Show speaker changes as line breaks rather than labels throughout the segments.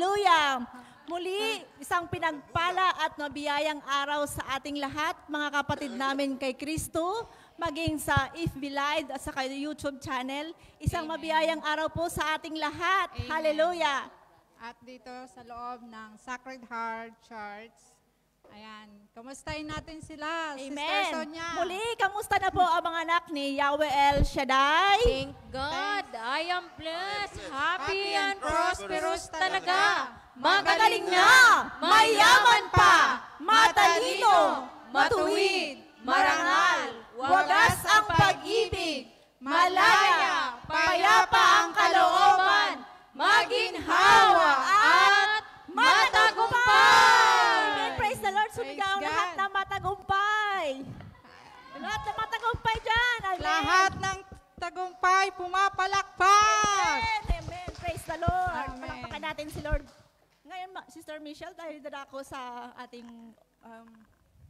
Hallelujah! Muli, isang pinagpala at mabiyayang araw sa ating lahat, mga kapatid namin kay Kristo, maging sa FB Live at sa YouTube channel. Isang mabiyayang araw po sa ating lahat.
Amen.
Hallelujah!
At dito sa loob ng Sacred Heart Church, ayan, kamustahin natin sila,
Amen.
Sister Sonia.
Muli, kamusta na po ang mga anak ni Yahweh El Shaddai?
Thank God, I am blessed, happy and prosperous talaga.
Magaling na, mayaman pa, matalino, matuwid, marangal, wagas ang pag-ibig, malaya, payapa ang kalooban, maginhawa at matagumpay! Amen. Praise the Lord. Sumigaw
Praise
lahat
God.
na matagumpay. Lahat na matagumpay dyan. Amen.
Lahat ng tagumpay, pumapalakpak.
Amen. Amen. Praise the Lord.
Amen.
Palakpakan natin si Lord. Ngayon, Sister Michelle, dahil dadako sa ating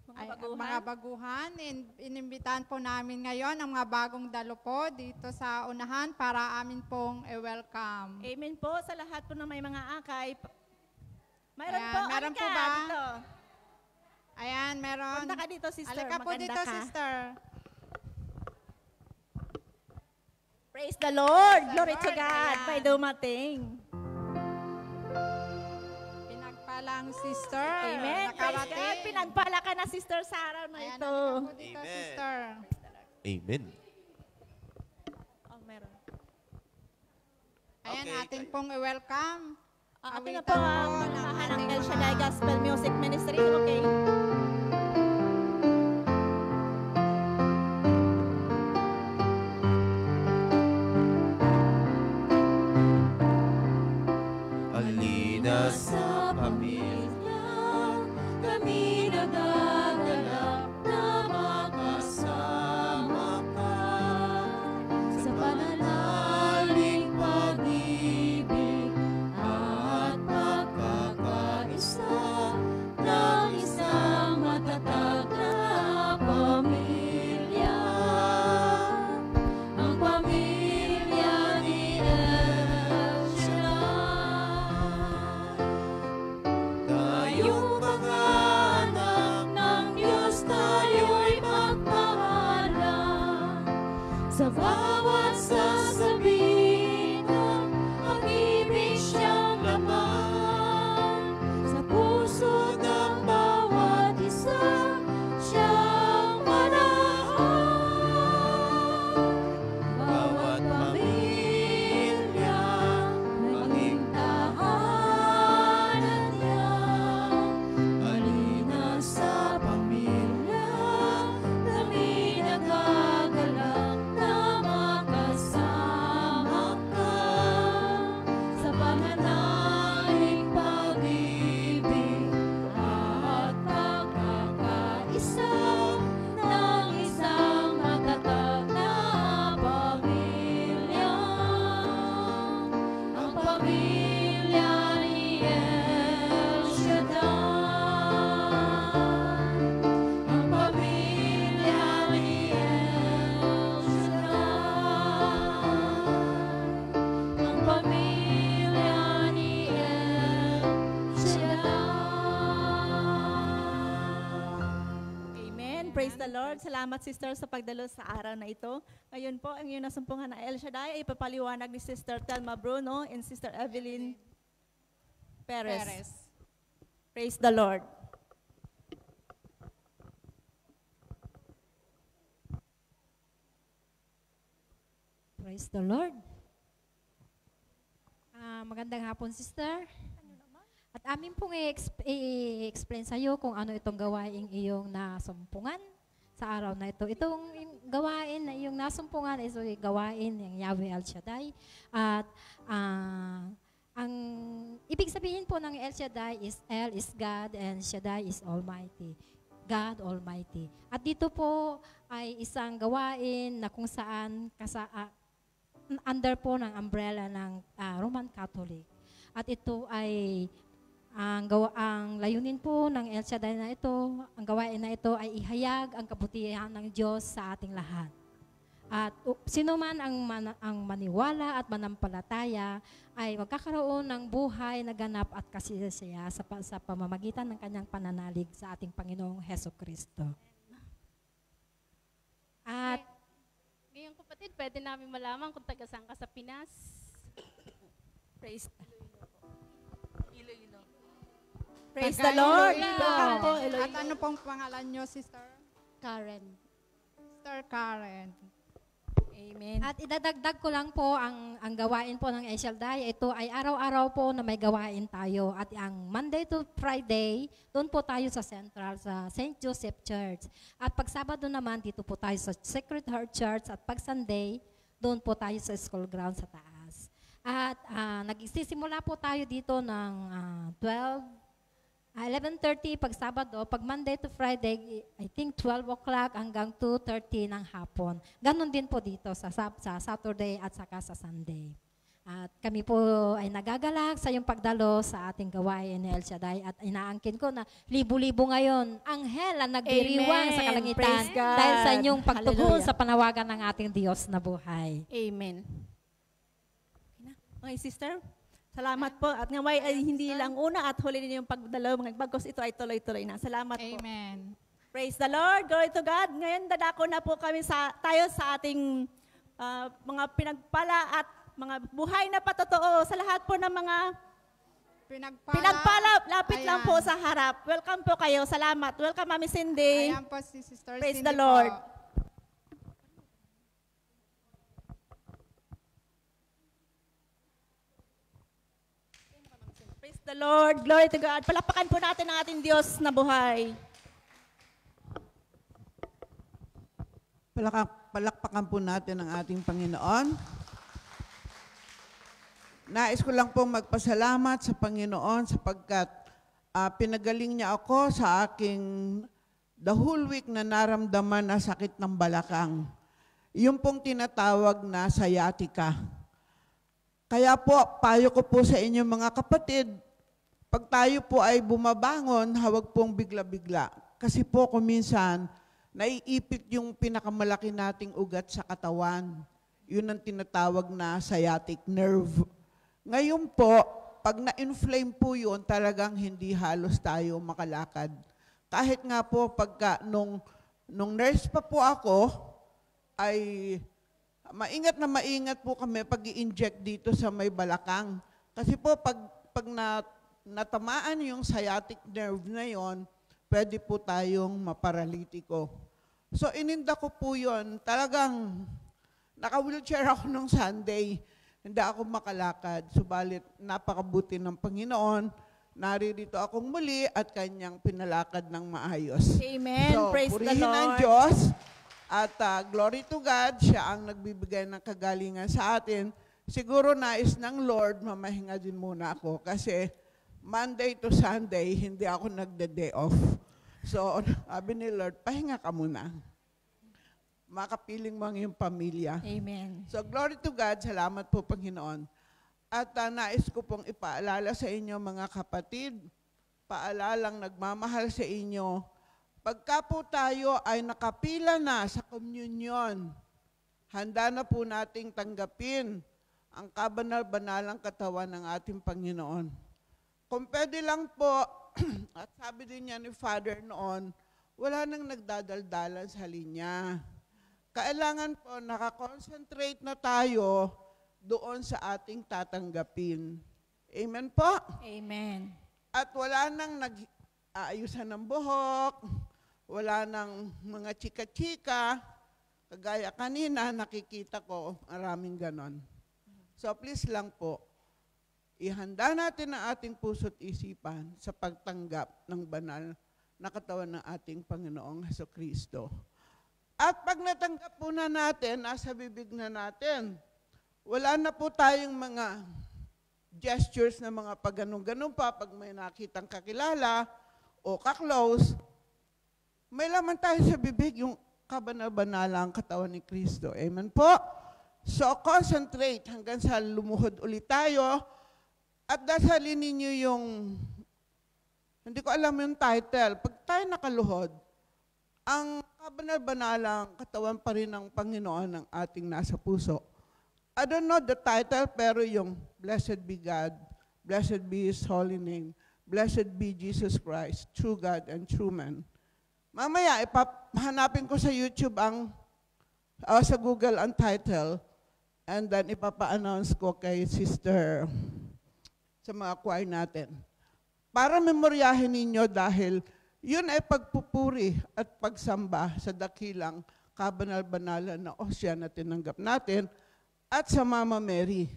mga
Ay,
baguhan.
mga baguhan, inimbitahan po namin ngayon ang mga bagong dalo po dito sa unahan para amin pong i-welcome.
Amen po sa lahat po ng may mga akay. Mayroon
Ayan,
po.
meron
Halika
po ba?
Dito.
Ayan, meron.
Punta ka dito, sister.
Alika po
Maganda
dito,
ka.
sister.
Praise the Lord.
Praise the
Glory to
Lord.
God.
Ayan.
May dumating.
Pinagpalang sister.
Amen. Praise God.
Nakarating.
Pinagpala ka na, sister, sa araw na
Ayan,
ito.
alika po dito,
Amen.
sister.
Amen.
Oh, meron.
Ayan,
Okay.
ating pong i-welcome.
Atin na
Awitan
po ang
po ng
nangahan ng
ating
El
mga-
Shaddai Gospel Music Ministry. Okay.
Alina sa
pamilya, kami nagagalak na makasama ka sa pananalig pag-ibig at pagkakaisa ng isang matatag na pamilya. Ang pamilya ni El Shaddai. Tayong mga anak ng Diyos, tayo'y magpahalang sa bawat sasabihin ng pag-ibig siyang laman. Sa puso ng bawat isa, siyang manahan. Bawat pamilya, maging tahanan niya. Halina sa pamilya, kami nagagalak na makasama ka sa pananalig pag-ibig at pagkakaisa ng isang matatag na pamilya. Ang pamilya ni El Shaddai. Ang pamilya ni El Shaddai. Ang pamilya ni El Shaddai.
Amen. Praise the Lord. Salamat, sister, sa pagdalo sa araw na ito. Ngayon po, ang iyong nasumpungan na El Shaddai ay ipapaliwanag ni Sister Telma Bruno and Sister Evelyn Perez.
Perez.
Praise the Lord.
Praise the Lord. Magandang hapon, sister. At amin pong i-explain sa iyo kung ano itong gawain iyong nasumpungan sa araw na ito. Itong gawain na iyong nasumpungan is gawain ng Yahweh El Shaddai. At ang ibig sabihin po ng El Shaddai is El is God and Shaddai is Almighty. God Almighty. At dito po ay isang gawain na kung saan under po ng umbrella ng Roman Catholic. At ito ay ang layunin po ng El Shaddai na ito, ang gawain na ito ay ihayag ang kabutihan ng Diyos sa ating lahat. At sino man ang maniwala at manampalataya ay magkakaroon ng buhay na ganap at kasiyasiya sa pamamagitan ng kanyang pananalig sa ating Panginoong Heso Kristo. At
Ngayon kapatid, pwede namin malaman kung taga saan ka sa Pinas.
Praise Praise the Lord. Welcome po,
At
Eloise.
ano pong pangalan nyo, Sister?
Karen.
Sister Karen.
Amen.
At idadagdag ko lang po ang gawain po ng Esyalday. Ito ay araw-araw po na may gawain tayo. At ang Monday to Friday, doon po tayo sa Central, sa St. Joseph Church. At pag Sabado naman, dito po tayo sa Sacred Heart Church. At pag Sunday, doon po tayo sa school ground sa taas. At nagsisimula po tayo dito ng 11:30 pag Sabado, pag Monday to Friday, I think 12 o'clock hanggang 2:30 ng hapon. Ganon din po dito sa Saturday at saka sa Sunday. At kami po ay nagagalak sa iyong pagdalo sa ating gawain ni El Shaddai at inaangkin ko na libo-libo ngayon anghel ang nagdiriwang
Amen.
sa kalangitan
Praise God.
dahil sa inyong pagtugon
Hallelujah.
sa panawagan ng ating Diyos na buhay.
Amen. Okay, sister. Salamat po. At ngaway ay hindi lang una at huli din yung pagdalaw mga bagkos ito ay tuloy-tuloy na. Salamat po.
Amen.
Praise the Lord. Glory to God. Ngayon dadako na po kami tayo sa ating mga pinagpala at mga buhay na patotoo sa lahat po ng mga pinagpala. Lapit lang
Ayan.
po sa harap. Welcome po kayo. Salamat. Welcome, Mami Cindy.
Ayan po si Sister
Praise
Cindy
the Lord.
po.
Praise the Lord. Glory to God. Palapakan po natin ang ating Diyos na buhay.
Palakpakan po natin ang ating Panginoon. Nais ko lang pong magpasalamat sa Panginoon sapagkat pinagaling niya ako sa aking the whole week na naramdaman na sakit ng balakang. Yung pong tinatawag na sciatica. Kaya po, payo ko po sa inyo mga kapatid, pag tayo po ay bumabangon, huwag pong bigla-bigla. Kasi po kuminsan, naiipit yung pinakamalaki nating ugat sa katawan. Yun ang tinatawag na sciatic nerve. Ngayon po, pag na-inflame po yun, talagang hindi halos tayo makalakad. Kahit nga po, pagka nung nurse pa po ako, ay maingat po kami pag i-inject dito sa may balakang. Kasi po, pag natamaan yung sciatic nerve na yon, pwede po tayong maparalitiko. So, ininda ko po yun. Talagang, naka-wheelchair ako nung Sunday. Hindi ako makalakad. Subalit, napakabuti ng Panginoon. Naririto akong muli at kanyang pinalakad ng maayos.
Amen.
So,
Praise the
purihin ang
Lord.
Diyos. At glory to God, siya ang nagbibigay ng kagalingan sa atin. Siguro nais ng Lord, mamahinga din muna ako kasi Monday to Sunday, hindi ako nagde-day off. So, sabi ni Lord, pahinga ka muna. Makapiling mo ang iyong pamilya.
Amen.
So, glory to God, salamat po Panginoon. At nais ko pong ipaalala sa inyo mga kapatid, paalalang nagmamahal sa inyo, pagka po tayo ay nakapila na sa komunyon, handa na po nating tanggapin ang kabanal-banalang katawan ng ating Panginoon. Kung pwede lang po, at sabi din niya ni Father noon, wala nang nagdadaldalan sa linya. Kailangan po nakakonsentrate na tayo doon sa ating tatanggapin. Amen po?
Amen.
At wala nang nag-aayusan ng buhok, wala nang mga chika-chika, kagaya kanina nakikita ko maraming ganon. So please lang po, ihanda natin ang ating puso't isipan sa pagtanggap ng banal na katawan ng ating Panginoong Hesukristo. At pag natanggap po na natin, nasa bibig na natin, wala na po tayong mga gestures na mga pag-ganun-ganun pa pag may nakitang kakilala o kaklose, may laman tayo sa bibig yung kabanal-banalang katawan ni Kristo. Amen po? So, concentrate hanggang sa lumuhod ulit tayo at dasalin ninyo yung, hindi ko alam yung title, pag tayo nakaluhod, ang kabanal-banalang katawan pa rin ng Panginoon ng ating nasa puso. I don't know the title, pero yung Blessed be God, Blessed be His holy name, Blessed be Jesus Christ, true God and true man. Mamaya, hanapin ko sa YouTube sa Google ang title, and then ipapa-announce ko kay sister sa mga choir natin. Para memoryahin ninyo dahil yun ay pagpupuri at pagsamba sa dakilang kabanal-banalan na osya na tinanggap natin at sa Mama Mary.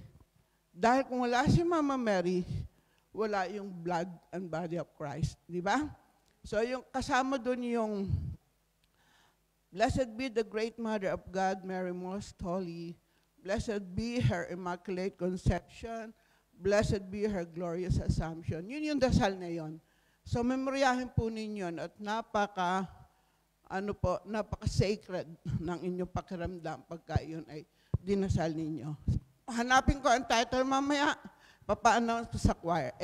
Dahil kung wala si Mama Mary, wala yung blood and body of Christ. Di ba? So yung kasama doon yung Blessed be the great Mother of God, Mary Most Holy. Blessed be her Immaculate Conception. Blessed be her glorious Assumption. Yun yung dasal na yun. So memoryahin po ninyo at napaka-sacred ng inyong pakiramdam pagka yun ay dinasal ninyo. Hanapin ko ang title mamaya, papa-announce ko sa choir.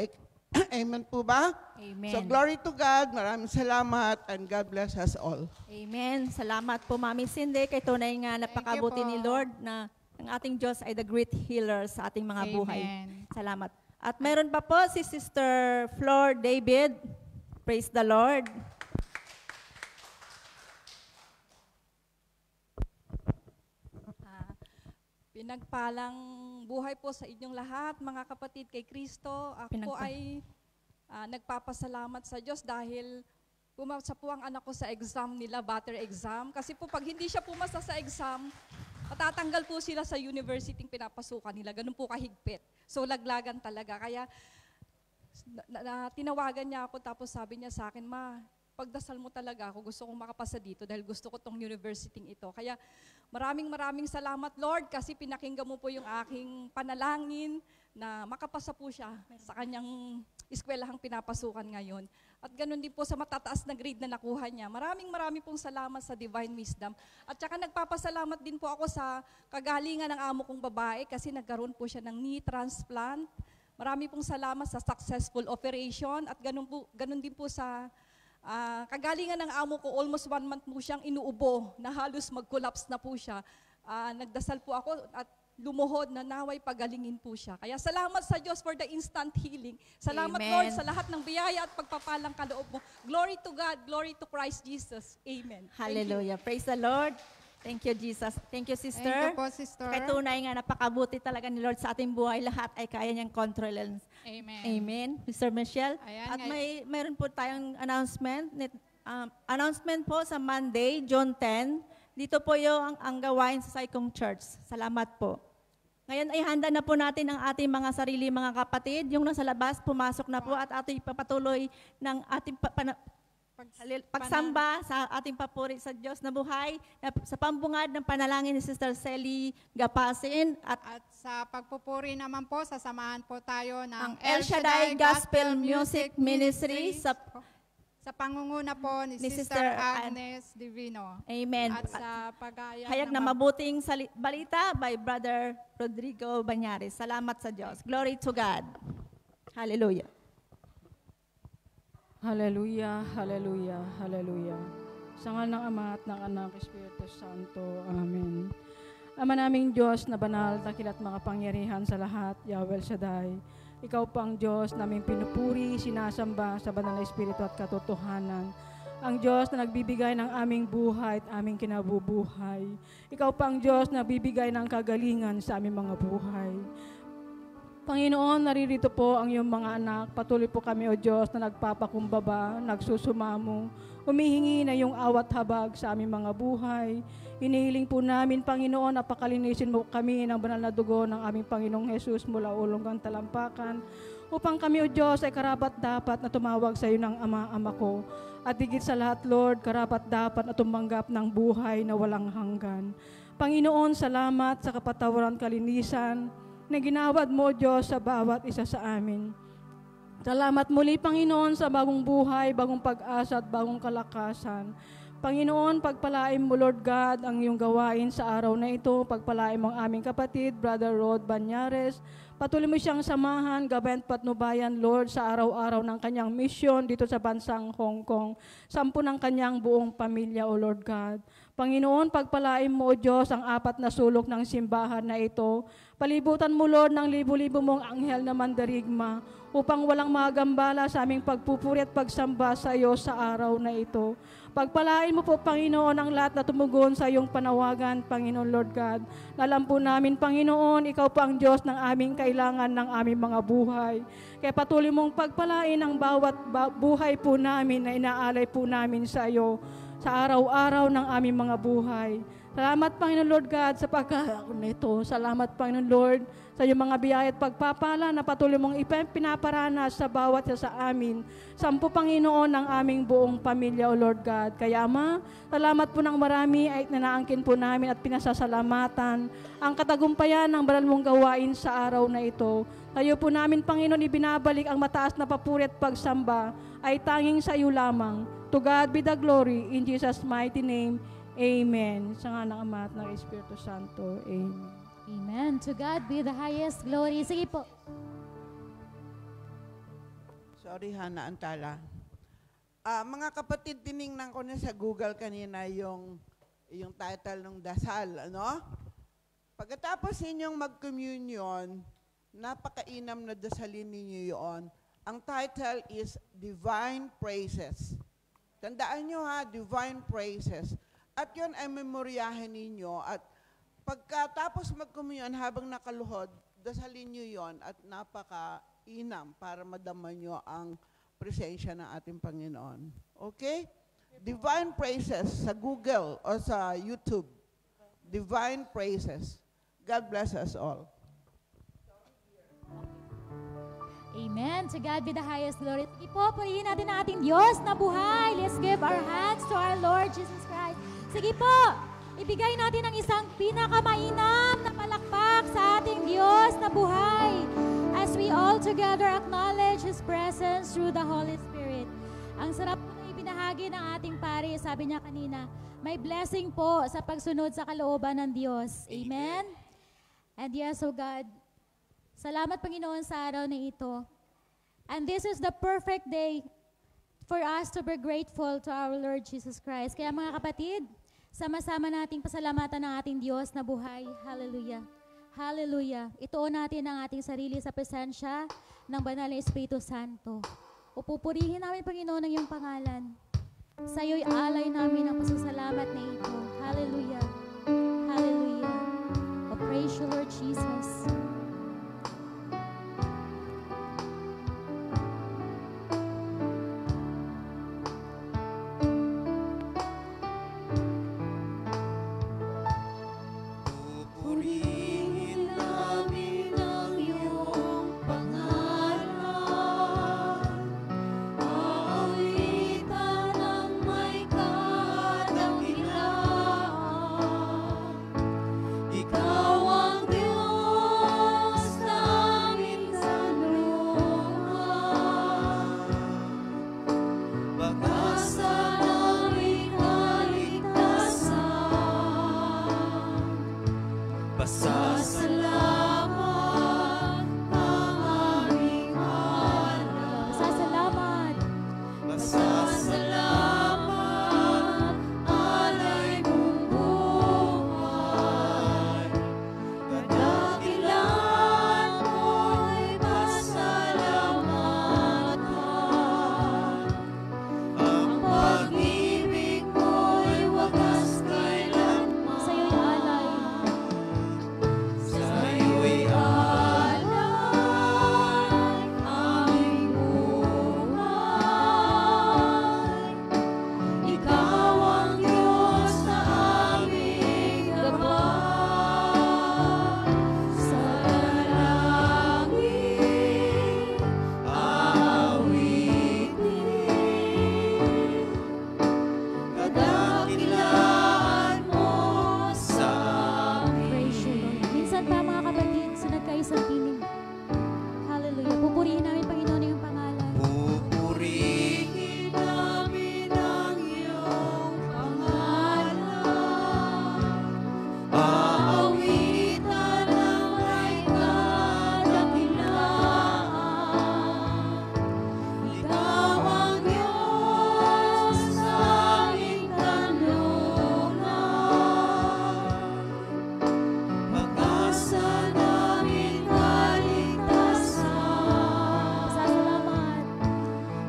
Amen po ba?
Amen.
So glory to God, maraming salamat, and God bless us all.
Amen. Salamat po, Mami Cindy. Kay tunay nga napakabuti
po.
ni Lord na ang ating Diyos ay the great healer sa ating mga buhay.
Amen.
Salamat. At meron pa po si Sister Flor David. Praise the Lord.
Pinagpalang buhay po sa inyong lahat, mga kapatid kay Kristo. Ako po ay nagpapasalamat sa Diyos dahil pumasa po ang anak ko sa exam nila, butter exam. Kasi po pag hindi siya pumasa sa exam, matatanggal po sila sa university pinapasukan nila. Ganun po kahigpit. So laglagan talaga. Kaya tinawagan niya ako tapos sabi niya sa akin, Ma, pagdasal mo talaga ako, gusto kong makapasa dito dahil gusto ko tong university ito. Kaya maraming salamat, Lord, kasi pinakinggan mo po yung aking panalangin na makapasa po siya sa kanyang eskwelahang pinapasukan ngayon. At ganun din po sa matataas na grade na nakuha niya. Maraming pong salamat sa divine wisdom. At saka nagpapasalamat din po ako sa kagalingan ng amo kong babae kasi nagkaroon po siya ng knee transplant. Marami pong salamat sa successful operation at ganun din po sa kagalingan ng amo ko, almost 1 month po siyang inuubo na halos mag-collapse na po siya. Nagdasal po ako at lumuhod na naway pagalingin po siya. Kaya salamat sa Diyos for the instant healing. Salamat,
Amen.
Lord, sa lahat ng biyaya at pagpapalang kaloob mo. Glory to God, glory to Christ Jesus. Amen. Thank you.
Hallelujah. Praise the Lord. Thank you, Jesus. Thank you, Sister.
Thank you po, Sister.
Kaya tunay nga napakabuti talaga ni Lord sa ating buhay. Lahat ay kaya niyang kontrolin.
Amen.
Amen. Sister Michelle.
Ayan,
At mayroon po tayong announcement. Announcement po sa Monday, June 10. Dito po yung ang gawain sa Saicong Church. Salamat po. Ngayon ay handa na po natin ang ating mga sarili mga kapatid. Yung nasa labas, pumasok na po at ating papatuloy ng ating pagsamba sa ating papuri sa Diyos na buhay, sa pambungad ng panalangin ni Sister Sally Gapasin
At sa pagpupuri naman po, sasamahan po tayo ng
ang El Shaddai Gospel Music Ministry sa
pangunguna po ni
Ni
Sister
Sister
Agnes Divino.
Amen.
At sa pagaya
Hayag na mabuting balita by Brother Rodrigo Banyares. Salamat sa Diyos. Glory to God. Hallelujah.
Hallelujah, hallelujah, hallelujah. Sa ngalan ng Ama at ng Anak, Espiritu Santo. Amen. Ama naming Diyos na banal, takil at makapangyarihan sa lahat, Yahweh El Shaddai. Ikaw pang Diyos naming pinupuri, sinasamba sa banal na Espiritu at katotohanan. Ang Diyos na nagbibigay ng aming buhay at aming kinabubuhay. Ikaw pang Diyos na bibigay ng kagalingan sa aming mga buhay. Panginoon, naririto po ang iyong mga anak. Patuloy po kami, O Diyos, na nagpapakumbaba, nagsusumamo, humihingi na iyong awat habag sa aming mga buhay. Hinihiling po namin, Panginoon, na pakalinisin mo kami ng banal na dugo ng aming Panginoong Jesus mula ulong hanggang talampakan, upang kami, O Diyos, ay karapat-dapat na tumawag sa iyo ng Ama ko. At higit sa lahat, Lord, karapat-dapat na tumanggap ng buhay na walang hanggan. Panginoon, salamat sa kapatawaran kalinisan na ginawad mo, Diyos, sa bawat isa sa amin. Salamat muli, Panginoon, sa bagong buhay, bagong pag-asa at bagong kalakasan. Panginoon, pagpalain mo, Lord God, ang iyong gawain sa araw na ito. Pagpalain mo ang aming kapatid, Brother Rod Banyares. Patuloy mo siyang samahan, gabayan patnubayan, Lord, sa araw-araw ng kanyang mission dito sa bansang Hong Kong. Sampu ng kanyang buong pamilya, O Lord God. Panginoon, pagpalain mo, O Diyos, ang 4 na sulok ng simbahan na ito. Palibutan mo, Lord, ng libo-libo mong anghel na mandarigma upang walang magambala sa aming pagpupuri at pagsamba sa iyo sa araw na ito. Pagpalain mo po, Panginoon, ang lahat na tumugon sa iyong panawagan, Panginoon Lord God. Alam po namin, Panginoon, ikaw po ang Diyos ng aming kailangan ng aming mga buhay. Kaya patuloy mong pagpalain ang bawat buhay po namin na inaalay po namin sa iyo sa araw-araw ng aming mga buhay. Salamat, Panginoon Lord God, sa pagkakaroon nito. Salamat, Panginoon Lord, sa iyong mga biyaya at pagpapala na patuloy mong pinaparanas sa bawat isa sa amin. Sampu, Panginoon, ng aming buong pamilya, O Lord God. Kaya, Ama, salamat po ng marami ay nanaangkin po namin at pinasasalamatan ang katagumpayan ng banal mong gawain sa araw na ito. Tayo po namin, Panginoon, ibinabalik ang mataas na papuri at pagsamba ay tanging sa iyo lamang. To God be the glory, in Jesus' mighty name. Amen. Sa nga ng Ama at ng Espiritu Santo. Amen.
Amen. To God be the highest glory. Sige po.
Sorry, Hana Antala. Mga kapatid, tiningnan ko na sa Google kanina yung title ng dasal, ano? Pagkatapos ninyong mag-communion, napakainam na dasalin ninyo yon. Ang title is Divine Praises. Tandaan nyo ha, Divine Praises. At yun ay memoryahin ninyo at pagkatapos mag-communion habang nakaluhod, dasalin nyo yon at napaka-inam para madama nyo ang presensya ng ating Panginoon. Okay? Divine Praises sa Google o sa YouTube. Divine Praises. God bless us all.
Amen. To God be the highest glory. Sige po, purihin natin ang ating Diyos na buhay. Let's give our hands to our Lord Jesus Christ. Sige po, ibigay natin ang isang pinakamainam na palakpak sa ating Diyos na buhay as we all together acknowledge His presence through the Holy Spirit. Ang sarap po na ibinahagi ng ating pare, sabi niya kanina, may blessing po sa pagsunod sa kalooban ng Diyos. Amen? And yes, oh God, salamat Panginoon sa araw na ito. And this is the perfect day for us to be grateful to our Lord Jesus Christ. Kaya mga kapatid, sama-sama nating pasalamatan ng ating Diyos na buhay. Hallelujah. Hallelujah. Ituon natin ang ating sarili sa presensya ng Banal na Espiritu Santo. Upupurihin namin, Panginoon, ang iyong pangalan. Sa iyo'y alay namin ang pasasalamat na ito. Hallelujah. Hallelujah. Oh, praise you, Lord Jesus.
Ikaw ang Diyos.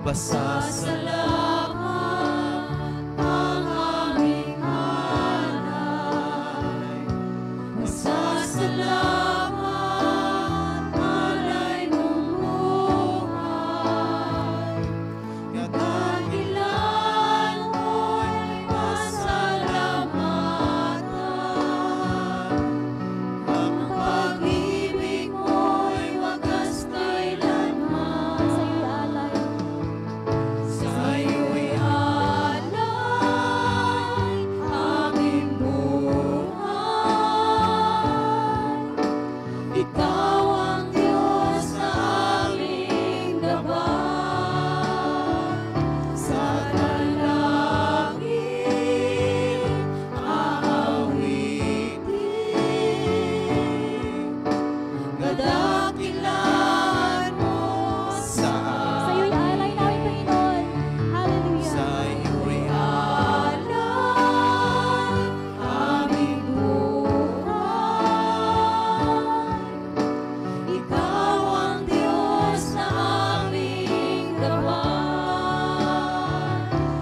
Pasasalamat ang aming alay. Pasasalamat, alay mong buhay. Kadakilan mo'y pasalamatan. Ang pag-ibig mo'y wagas kailanman. Sa'yo'y alay aming buhay. Ikaw ang Diyos na aming gabay. Sa dalangin aawitin. Kadakilan mo sa
Sa'yo'y alay namin, Panginoon. Hallelujah.
Sa'yo'y alay aming buhay. Ikaw ang Diyos na aming gabay.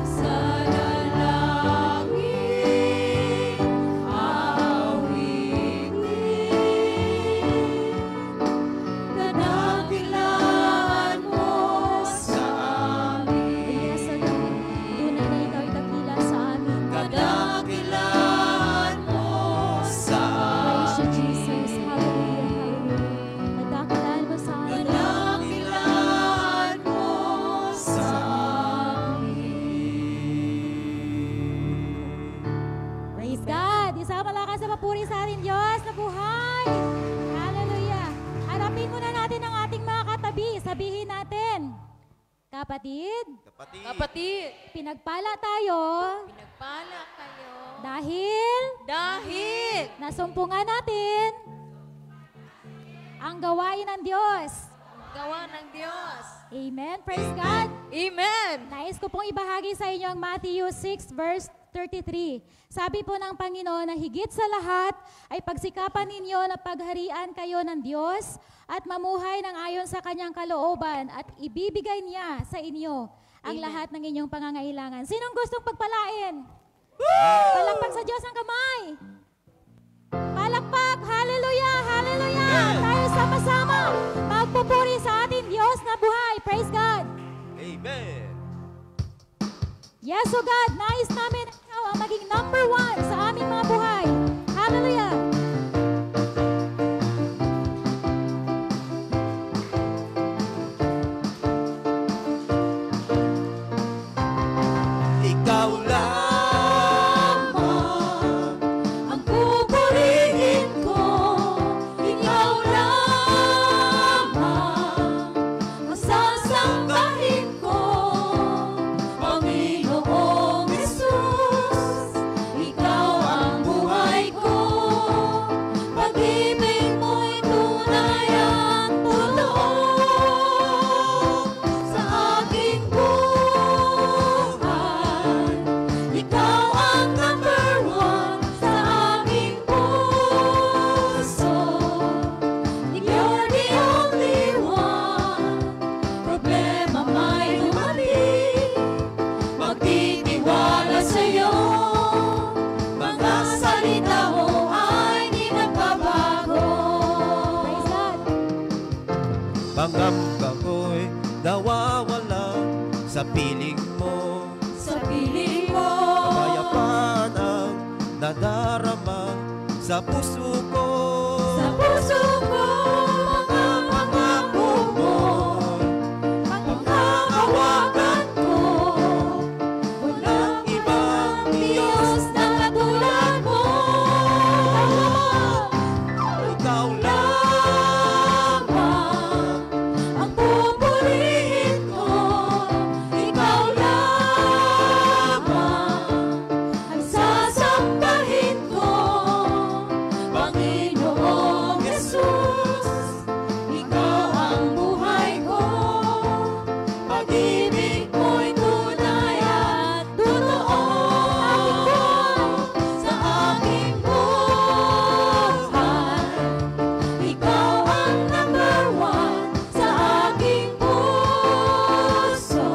Sa dalangin aawitin. Kadakilan mo sa amin.
Yes, Lord. Tunay na ikaw ay dakila sa amin.
Kadakilan mo sa
Praise you, Jesus.
amin.
Hallelujah. Hallelujah. Nagdakilaan mo sa amin.
Kadakilan mo sa amin.
Praise God. Isang malakas na papuri sa ating Diyos na buhay. Hallelujah. Harapin muna natin ang ating mga katabi. Sabihin natin, kapatid,
Kapatid,
pinagpala tayo
Pinagpala kayo.
dahil
Dahil
nasumpungan natin ang gawain ng Diyos.
gawa ng Diyos.
Amen. Praise God.
Amen.
Nais ko pong ibahagi sa inyo ang Matthew 6 verse 33. Sabi po ng Panginoon na higit sa lahat ay pagsikapan ninyo na pagharian kayo ng Diyos at mamuhay ng ayon sa kanyang kalooban at ibibigay niya sa inyo ang lahat ng inyong pangangailangan. Sinong gustong pagpalain? Palakpak sa Diyos ang kamay. Palakpak. Hallelujah. Hallelujah. Tayo sama-sama magpupuri sa ating Diyos na buhay. Praise God.
Amen.
Yes, O God, nais namin na ikaw ang maging number one sa aming mga buhay. Hallelujah!
Ikaw lamang ang pupurihin ko. Ikaw lamang ang sasambahin ko. Panginoong Jesus, Ikaw ang buhay ko. Pag-ibig mo'y tunay at totoo sa aking buhay. Ikaw ang number one sa aking puso. You're the only one. Problema may dumating, magtitiwala sa'yo. Mga salita mo ay di nagbabago.
Praise God!
Pangamba ko'y nawawala sa piling mo.
Sa piling mo.
Kapayapaan ang nadarama sa puso ko.
Sa puso ko.
Mga pangako mo, panghahawakan ko. Walang ibang Diyos na katulad mo. Ikaw lamang ang pupurihin ko. Ikaw lamang ang sasambahin ko. Panginoong Jesus, Ikaw ang buhay ko. Pag-ibig mo'y tunay at totoo sa aking buhay. Ikaw ang number one sa aking puso.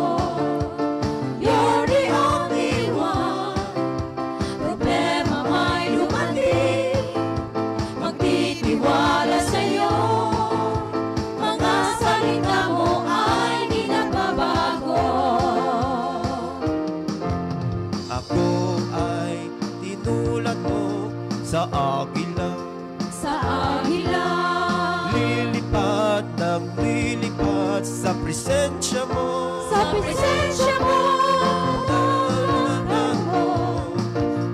presensya mo,
Sa presensya mo,
kalagahan mo,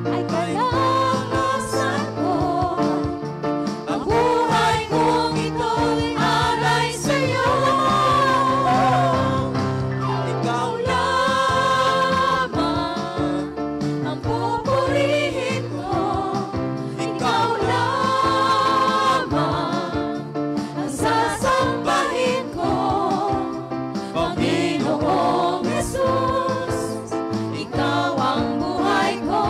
ay kalakasan ko.
Ang buhay kong ito'y alay sa'yo.
ikaw
Lamang ang pupurihin ko. Ikaw lamang ang sasambahin ko. Panginoong Jesus, ikaw ang buhay ko.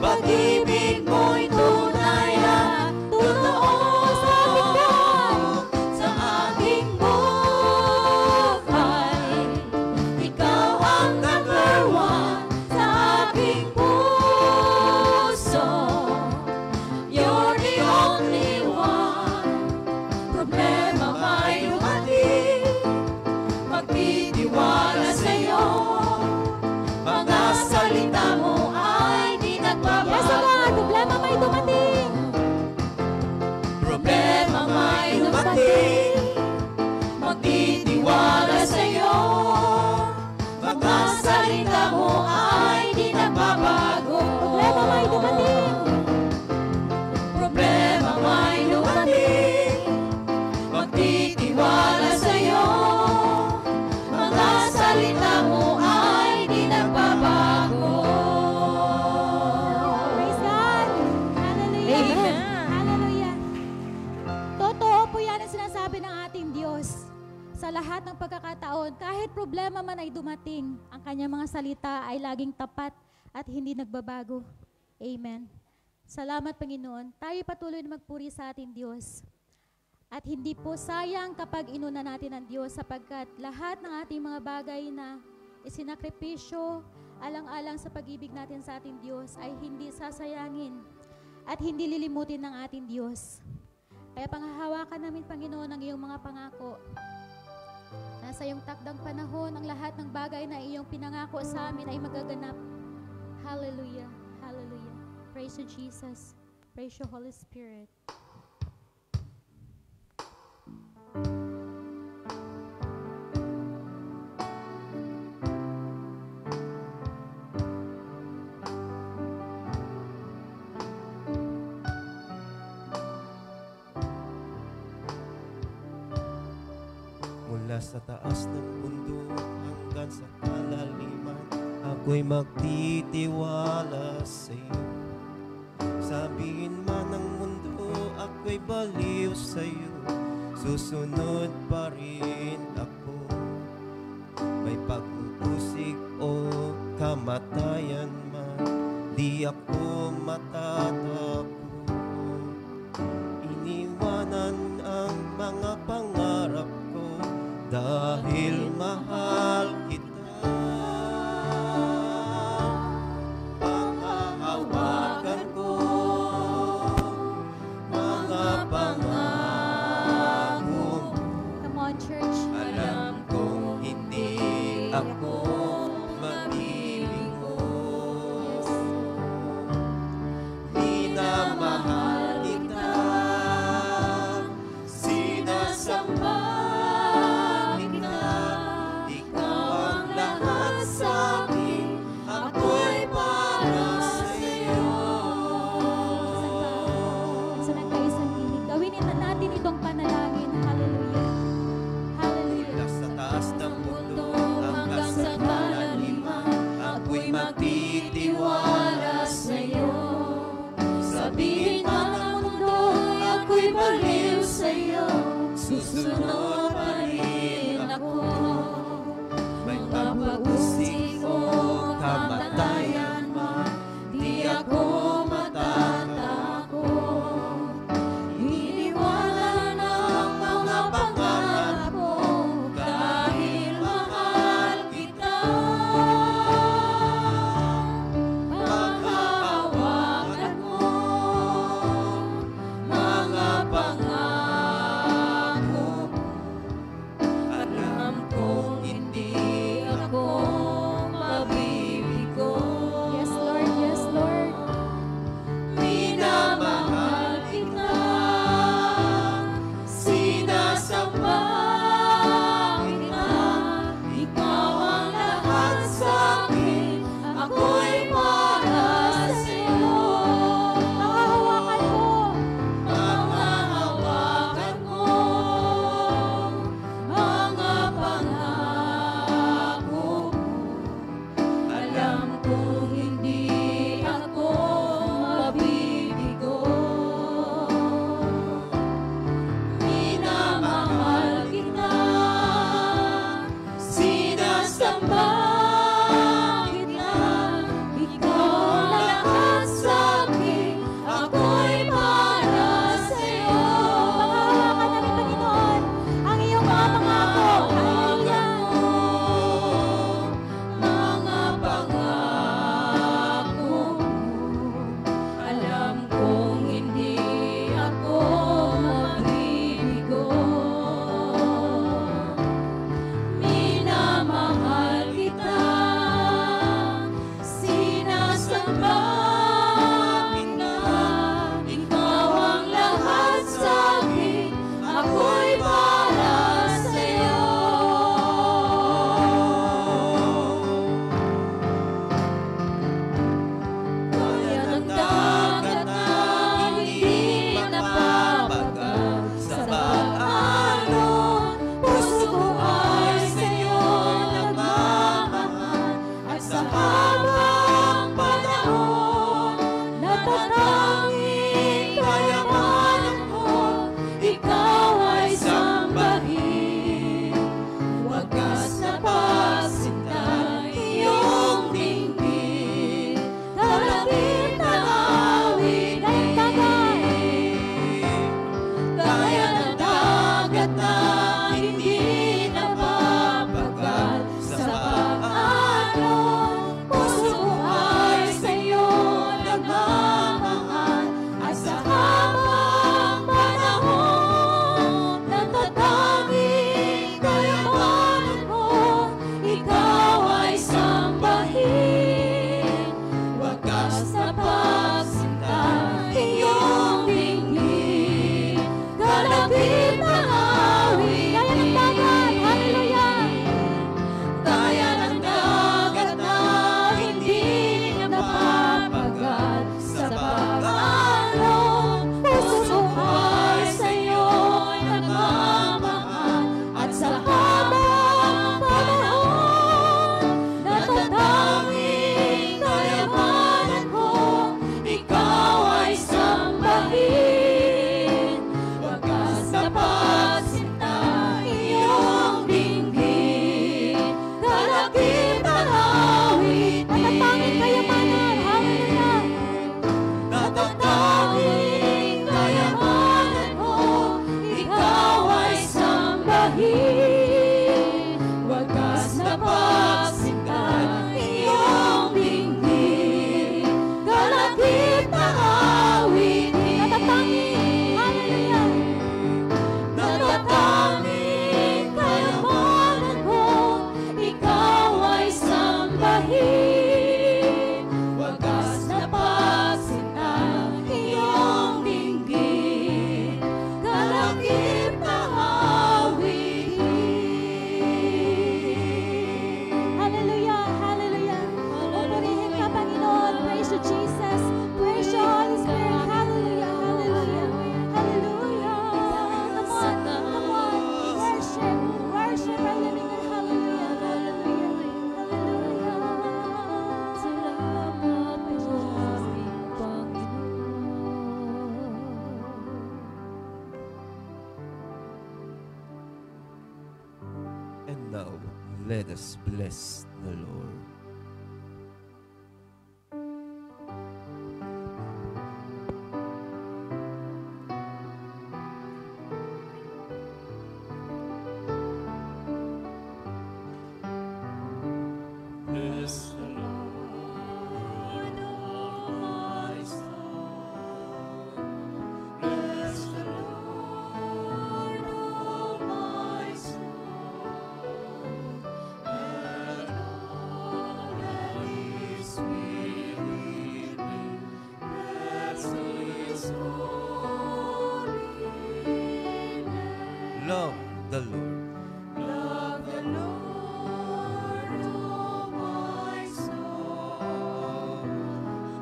Pag-ibig mo'y tunay at totoo sa aking buhay. Ikaw ang number one sa aking puso. You're the only one. Problema may dumating, magtitiwala sa'yo. Mga salita mo ay di
Yes,
nagbabago.
God, problema may dumating.
Problema may dumating, magtitiwala sa'yo. Mga salita mo ay di nagbabago.
Problema may dumating.
Problema may dumating, magtitiwala sa'yo. Mga salita mo ay di nagbabago.
Praise God. Hallelujah.
Amen.
Hallelujah. Totoo po yan ang sinasabi ng ating Diyos. Sa lahat ng pagkakataon, kahit problema man ay dumating, ang kanyang mga salita ay laging tapat at hindi nagbabago. Amen. Salamat, Panginoon. Tayo patuloy na magpuri sa ating Diyos. At hindi po sayang kapag inuna natin ang Diyos sapagkat lahat ng ating mga bagay na isinakripisyo, alang-alang sa pag-ibig natin sa ating Diyos ay hindi sasayangin at hindi lilimutin ng ating Diyos. Kaya panghahawakan namin, Panginoon, ang iyong mga pangako. Nasa iyong takdang panahon, ang lahat ng bagay na iyong pinangako sa amin ay magaganap. Hallelujah. Hallelujah. Praise you, Jesus. Praise you, Holy Spirit.
mula sa taas ng mundo hanggang sa kalaliman, ako'y magtitiwala sa iyo. Sabihin man ng mundo, ako'y baliw sa iyo, susunod pa rin ako. May pag-uusig o kamatayan man, di ako matatakot. Iniwanan ang mga pangarap ko dahil mahal kita. Panghahawakan ko mga pangako.
Come on, church.
Alam kong hindi ako mag-ibig mo. Minamahal kita, sinasamba kita. Ikaw ang lahat sa akin, ako'y para sa'yo.
Sa nagkaisang tinig, gawin natin itong panalangin. Hallelujah. Hallelujah.
Mula sa taas ng mundo hanggang sa And now, let us bless the Lord.
Bless the Lord, O my soul. Bless the Lord, O my soul. And all that is within me, bless His holy name.
Love the Lord.
Love the Lord, O my soul.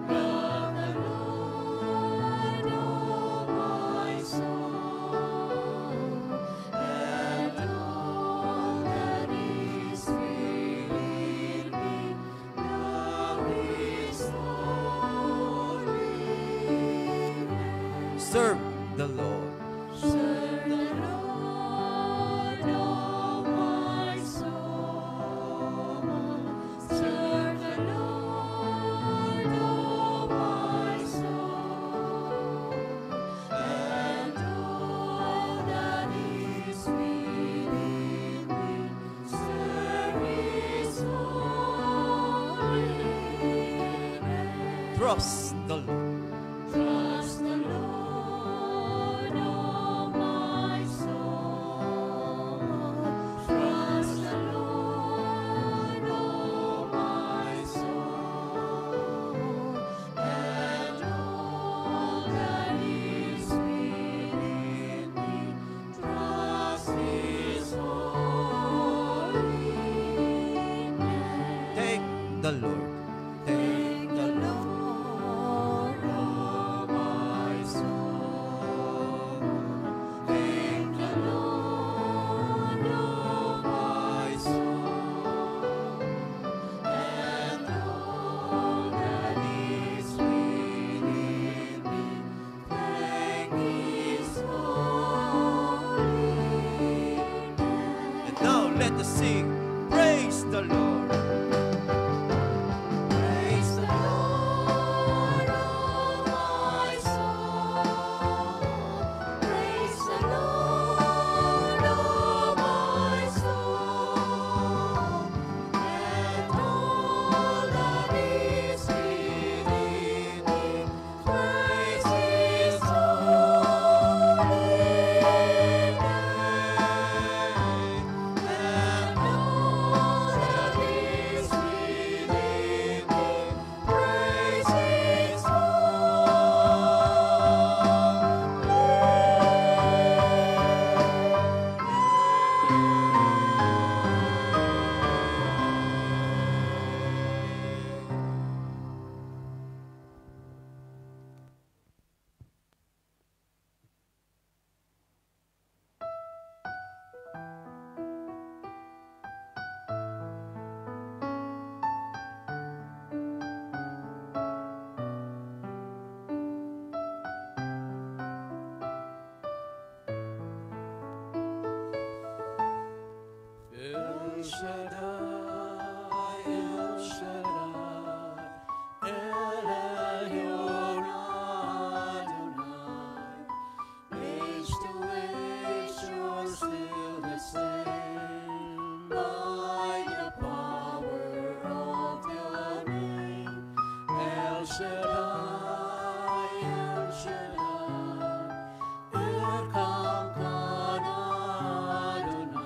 Love the Lord, O my soul. And all that is within me, love His holy name.
Serve the Lord.
Serve the Lord, O my soul.
Trust the Lord.
Trust the Lord, oh my soul. Trust the Lord, oh my soul. And all that is within me, trust His holy name.
Take the Lord. Take the
Lord, oh my soul. Thank the Lord, oh my soul. And all that is within me, thank His holy name.
And now let us sing. Praise the Lord.
Praise the Lord, oh my soul. Praise the Lord, oh my soul. And all that is within me, praise His holy name. And all that is within me, praise His
El Shaddai, El Shaddai, El Elyon Adonai.
Age to age, you're still the same. By the power of your name, El Shaddai, El Shaddai, Elkamkan Adonai.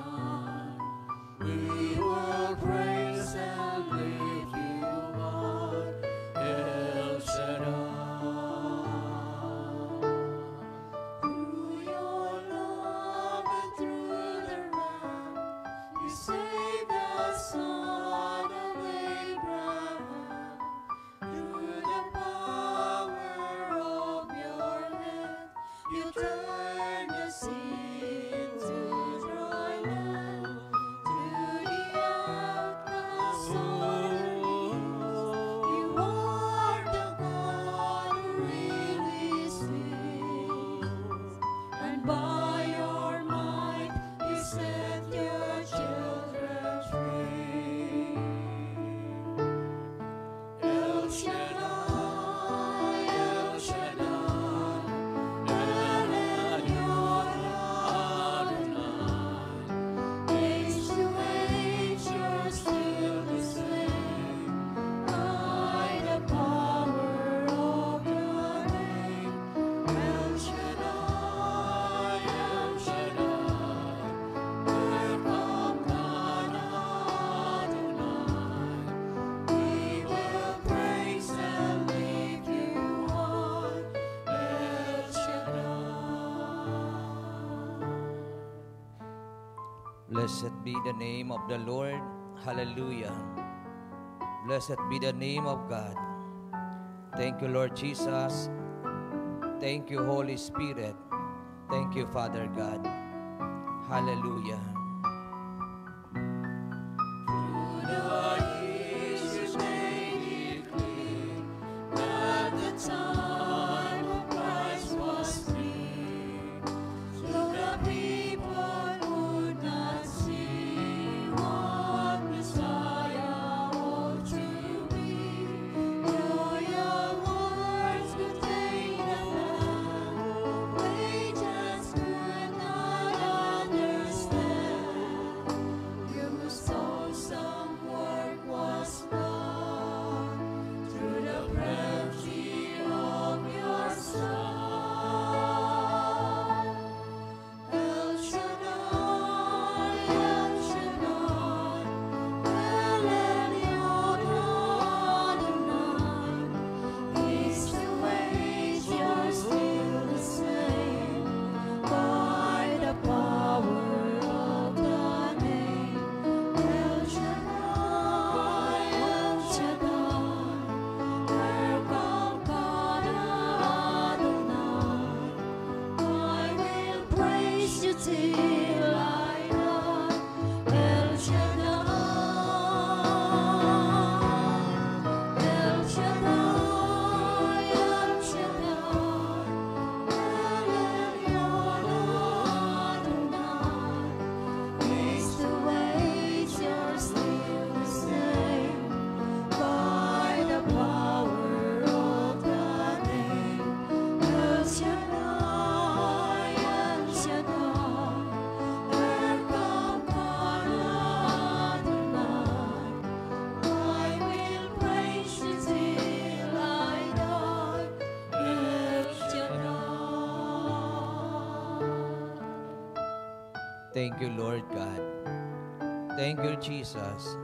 We will praise and lift you high, El Shaddai. Through your love and through the Lamb, you saved the son of Abraham. Through the power of your hand, you turned the sea into dry land. Through the outcasts of you are the God who really sings. And by your might, you set your children free. El Shaddai, El Shaddai, El Elyon Adonai. Age to age, you're still the same. By the power of your name, El Shaddai, El Shaddai, Elkamkan Adonai. We will praise and lift you high, El Shaddai.
Blessed be the name of the Lord. Hallelujah. Blessed be the name of God. Thank you, Lord Jesus. Thank you, Holy Spirit. Thank you, Father God. Hallelujah.
Through the years you made it clear that the time of Christ was near. So the people would not see what Messiah ought to be. Though your words could take the land, they just could not understand.
Thank you, Lord God. Thank you, Jesus.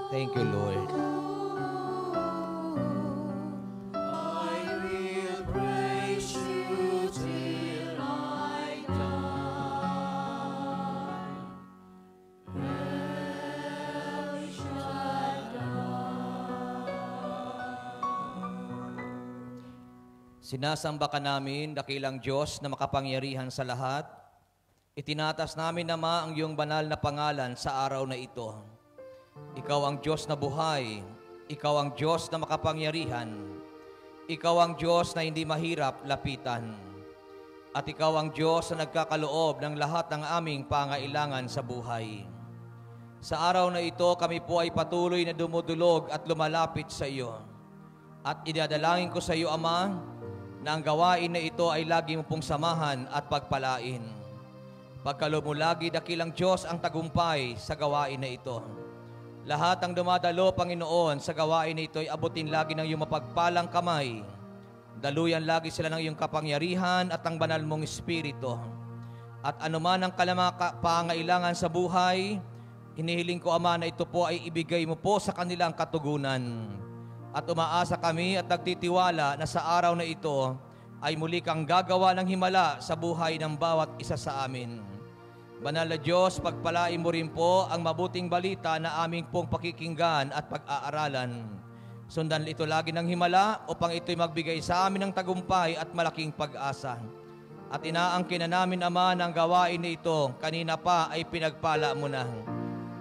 Thank you, Lord.
I will praise you till I die. El Shaddai.
Sinasamba ka namin, dakilang Diyos na makapangyarihan sa lahat. Itinatas namin, Ama, ang iyong banal na pangalan sa araw na ito. Ikaw ang Diyos na buhay. Ikaw ang Diyos na makapangyarihan. Ikaw ang Diyos na hindi mahirap lapitan. At ikaw ang Diyos na nagkakaloob ng lahat ng aming pangailangan sa buhay. Sa araw na ito, kami po ay patuloy na dumudulog at lumalapit sa iyo. At idadalangin ko sa iyo, Ama, na ang gawain na ito ay lagi mo pong samahan at pagpalain. Pagkaloob mo lagi, dakilang Diyos ang tagumpay sa gawain na ito. Lahat ang dumadalo, Panginoon, sa gawain na ito ay abutin lagi ng iyong mapagpalang kamay. Daluyan lagi sila ng iyong kapangyarihan at ang banal mong Espiritu. At anuman ang pangailangan sa buhay, hinihiling ko, Ama, na ito po ay ibigay mo po sa kanilang katugunan. At umaasa kami at nagtitiwala na sa araw na ito ay muli kang gagawa ng himala sa buhay ng bawat isa sa amin. Banal na Diyos, pagpalain mo rin po ang mabuting balita na aming pong pakikinggan at pag-aaralan. Sundan ito lagi ng himala upang ito'y magbigay sa amin ng tagumpay at malaking pag-asa. At inaangkin na namin, Ama, ng gawain na ito, kanina pa ay pinagpala mo na.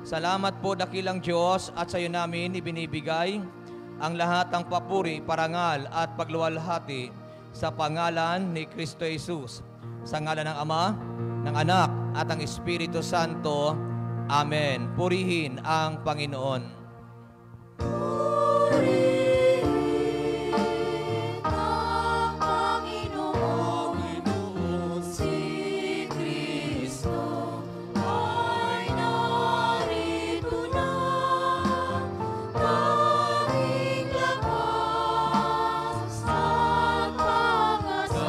Salamat po, dakilang Diyos, at sa iyo namin ibinibigay ang lahat ng papuri, parangal at pagluwalhati sa pangalan ni Kristo Jesus. Sa ngalan ng Ama, ng Anak, at ang Espiritu Santo. Amen. Purihin ang Panginoon.
Purihin ang Panginoon, si Kristo ay narito na. Tanging lakas at pag-asa.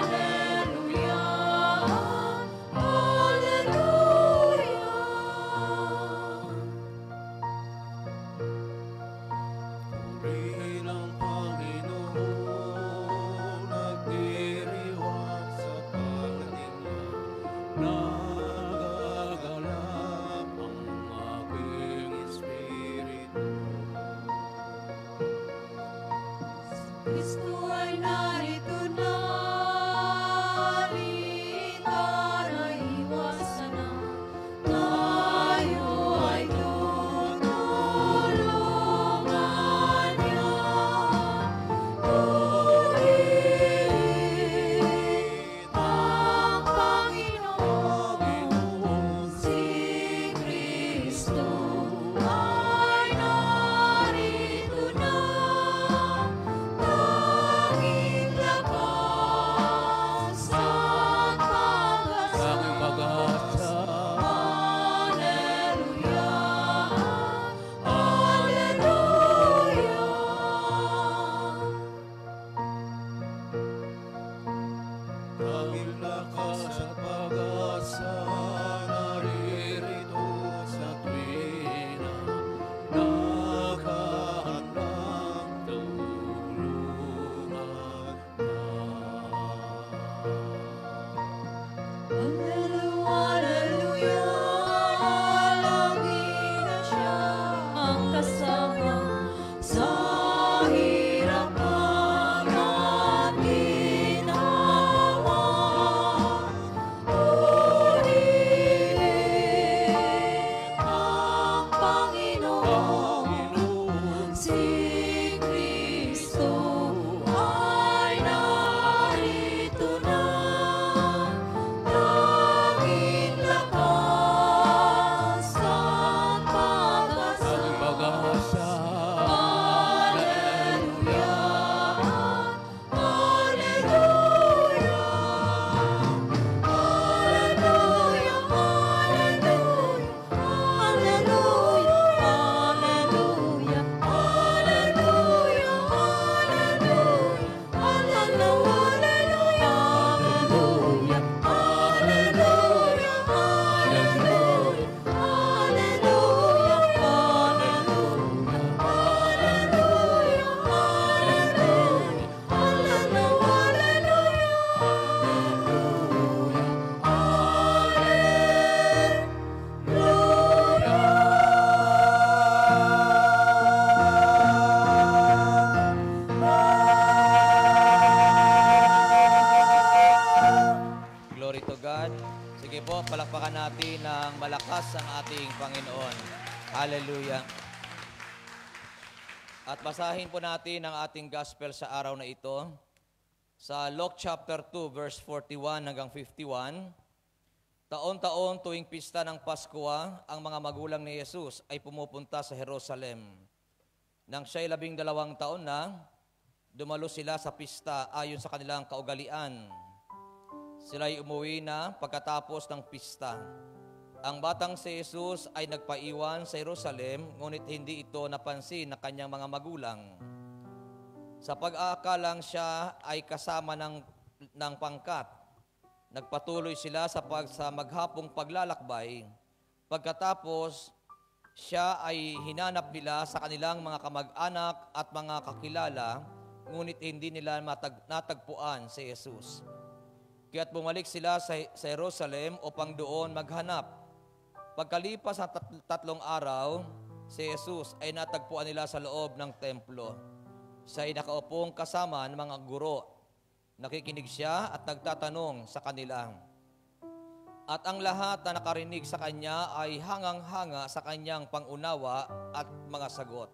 Hallelujah, hallelujah.
Purihin ang Panginoon, nagdiriwang sa pagdating niya. Nagagalak ang aking espiritu.
Kristo ay narito na, halika na iwasan na. Tayo ay tutulungan niya. Purihin ang Panginoon, si Kristo ay narito na. Tanging lakas at pag-asa. Hallelujah, hallelujah.
Tanging lakas at pag-asa, naririto sa tuwing
malakas ang ating Panginoon. Hallelujah. At basahin po natin ang ating gospel sa araw na ito. Sa Luke chapter 2, verse 41 hanggang 51, taon-taon tuwing pista ng Pasko, ang mga magulang ni Jesus ay pumupunta sa Jerusalem. Nang siya'y 12 taon na, dumalo sila sa pista ayon sa kanilang kaugalian. Sila'y umuwi na pagkatapos ng pista. Ang batang si Jesus ay nagpaiwan sa Jerusalem, ngunit hindi ito napansin ng kanyang mga magulang. Sa pag-aakalang siya ay kasama ng pangkat, nagpatuloy sila sa maghapong paglalakbay. Pagkatapos, siya ay hinanap nila sa kanilang mga kamag-anak at mga kakilala, ngunit hindi nila natagpuan si Jesus. Kaya't bumalik sila sa Jerusalem upang doon maghanap. Pagkalipas ng 3 araw, si Jesus ay natagpuan nila sa loob ng templo. Siya ay nakaupong kasama ng mga guro. Nakikinig siya at nagtatanong sa kanila. At ang lahat na nakarinig sa kanya ay hangang-hanga sa kanyang pangunawa at mga sagot.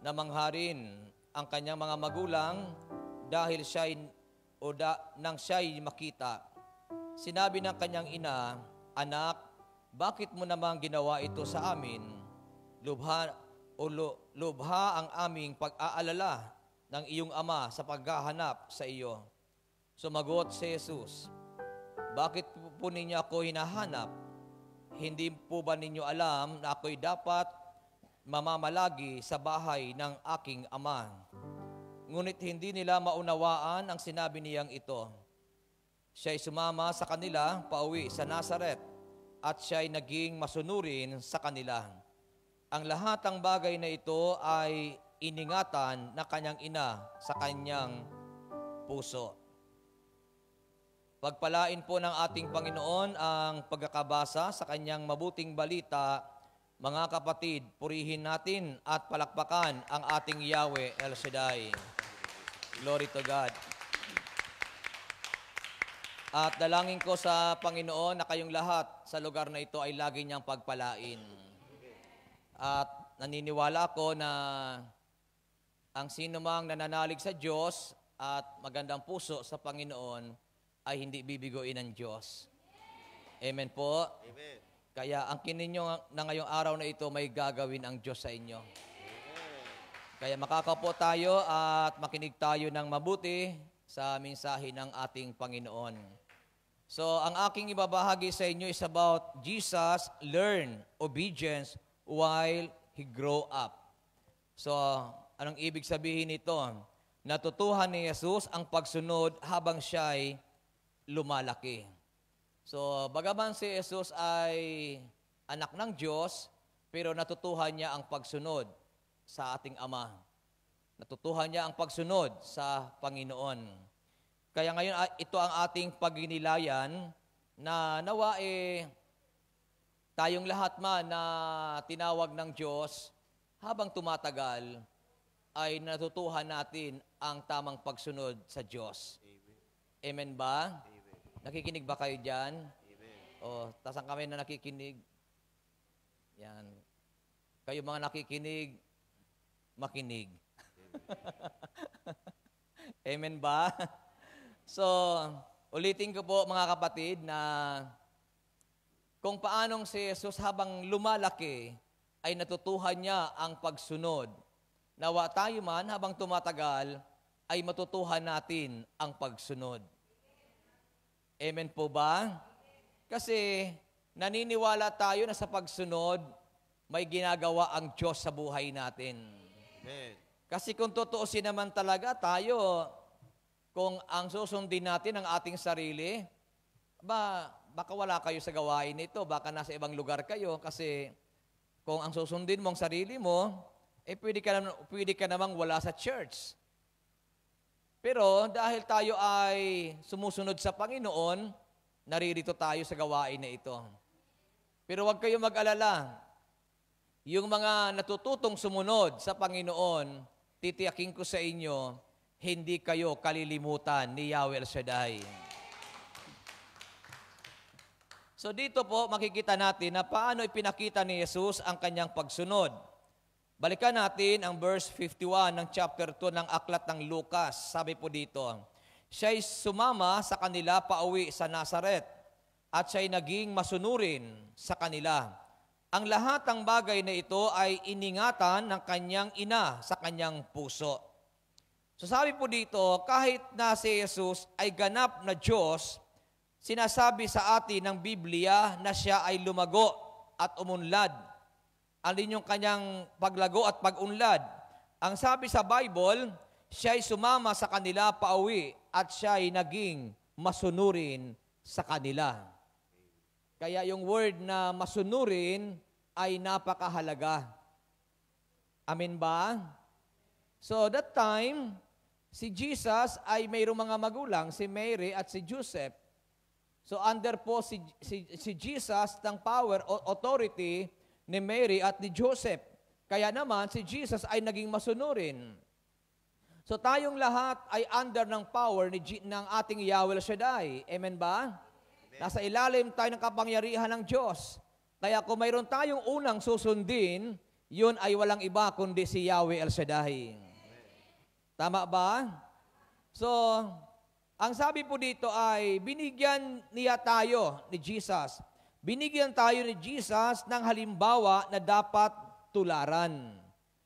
Namangharin ang kanyang mga magulang dahil nang siya'y makita. Sinabi ng kanyang ina, "Anak, bakit mo namang ginawa ito sa amin? Lubha ang aming pag-aalala ng iyong ama sa paghahanap sa iyo." Sumagot si Jesus, "Bakit po ninyo ako hinahanap? Hindi po ba ninyo alam na ako'y dapat mamamalagi sa bahay ng aking ama?" Ngunit hindi nila maunawaan ang sinabi niyang ito. Siya'y sumama sa kanila pauwi sa Nazaret at siya'y naging masunurin sa kanila. Ang lahat ng bagay na ito ay iningatan ng kanyang ina sa kanyang puso. Pagpalain po ng ating Panginoon ang pagkakabasa sa kanyang mabuting balita. Mga kapatid, purihin natin at palakpakan ang ating Yahweh El Shaddai. Glory to God. At dalangin ko sa Panginoon na kayong lahat sa lugar na ito ay lagi niyang pagpalain. At naniniwala ko na ang sino mang nananalig sa Diyos at magandang puso sa Panginoon ay hindi bibigoin ng Diyos. Amen po?
Amen.
Kaya ang kininyo na ngayong araw na ito may gagawin ang Diyos sa inyo. Kaya makakapo tayo at makinig tayo ng mabuti sa mensahe ng ating Panginoon. So, ang aking ibabahagi sa inyo is about Jesus learned obedience while He grew up. So, anong ibig sabihin nito? Natutuhan ni Jesus ang pagsunod habang siya'y lumalaki. So, bagaman si Jesus ay anak ng Diyos, pero natutuhan niya ang pagsunod sa ating Ama. Natutuhan niya ang pagsunod sa Panginoon. Kaya ngayon, ito ang ating pagninilayan na nawa tayong lahat man na tinawag ng Diyos, habang tumatagal, ay natutuhan natin ang tamang pagsunod sa Diyos. Amen ba?
Amen.
Nakikinig ba kayo dyan?
Amen.
O, tasang kami na nakikinig. Yan. Kayo mga nakikinig, makinig. Amen ba? So, ulitin ko po mga kapatid na kung paanong si Jesus habang lumalaki ay natutuhan niya ang pagsunod. Nawa tayo man habang tumatagal ay matutuhan natin ang pagsunod. Amen po ba? Kasi naniniwala tayo na sa pagsunod may ginagawa ang Diyos sa buhay natin.
Amen.
Kasi kung tutuusin naman talaga tayo, kung ang susundin natin ang ating sarili, baka wala kayo sa gawain nito, baka nasa ibang lugar kayo, kasi kung ang susundin mong sarili mo, pwede ka namang wala sa church. Pero dahil tayo ay sumusunod sa Panginoon, naririto tayo sa gawain na ito. Pero huwag kayo mag-alala. Yung mga natututong sumunod sa Panginoon, titiyakin ko sa inyo, hindi kayo kalilimutan ni Yahweh El Shaddai. So dito po makikita natin na paano ipinakita ni Jesus ang kanyang pagsunod. Balikan natin ang verse 51 ng chapter 2 ng aklat ng Lucas. Sabi po dito, siya'y sumama sa kanila pauwi sa Nazaret at siya'y naging masunurin sa kanila. Ang lahat ng bagay na ito ay iningatan ng kanyang ina sa kanyang puso. So sabi po dito, kahit na si Jesus ay ganap na Diyos, sinasabi sa atin ng Biblia na siya ay lumago at umunlad. Alin yung kanyang paglago at pag-unlad? Ang sabi sa Bible, siya ay sumama sa kanila pauwi at siya ay naging masunurin sa kanila. Kaya yung word na masunurin ay napakahalaga. Amen ba? So that time, si Jesus ay mayroong mga magulang, si Mary at si Joseph. So under po si Jesus ng power o authority ni Mary at ni Joseph. Kaya naman si Jesus ay naging masunurin. So tayong lahat ay under ng power ng ating Yahweh Shaddai. Amen ba? Amen. Nasa ilalim tayo ng kapangyarihan ng Diyos. Kaya kung mayroon tayong unang susundin, yun ay walang iba kundi si Yahweh El Shaddai. Tama ba? So, ang sabi po dito ay binigyan niya tayo ni Jesus. Binigyan tayo ni Jesus ng halimbawa na dapat tularan.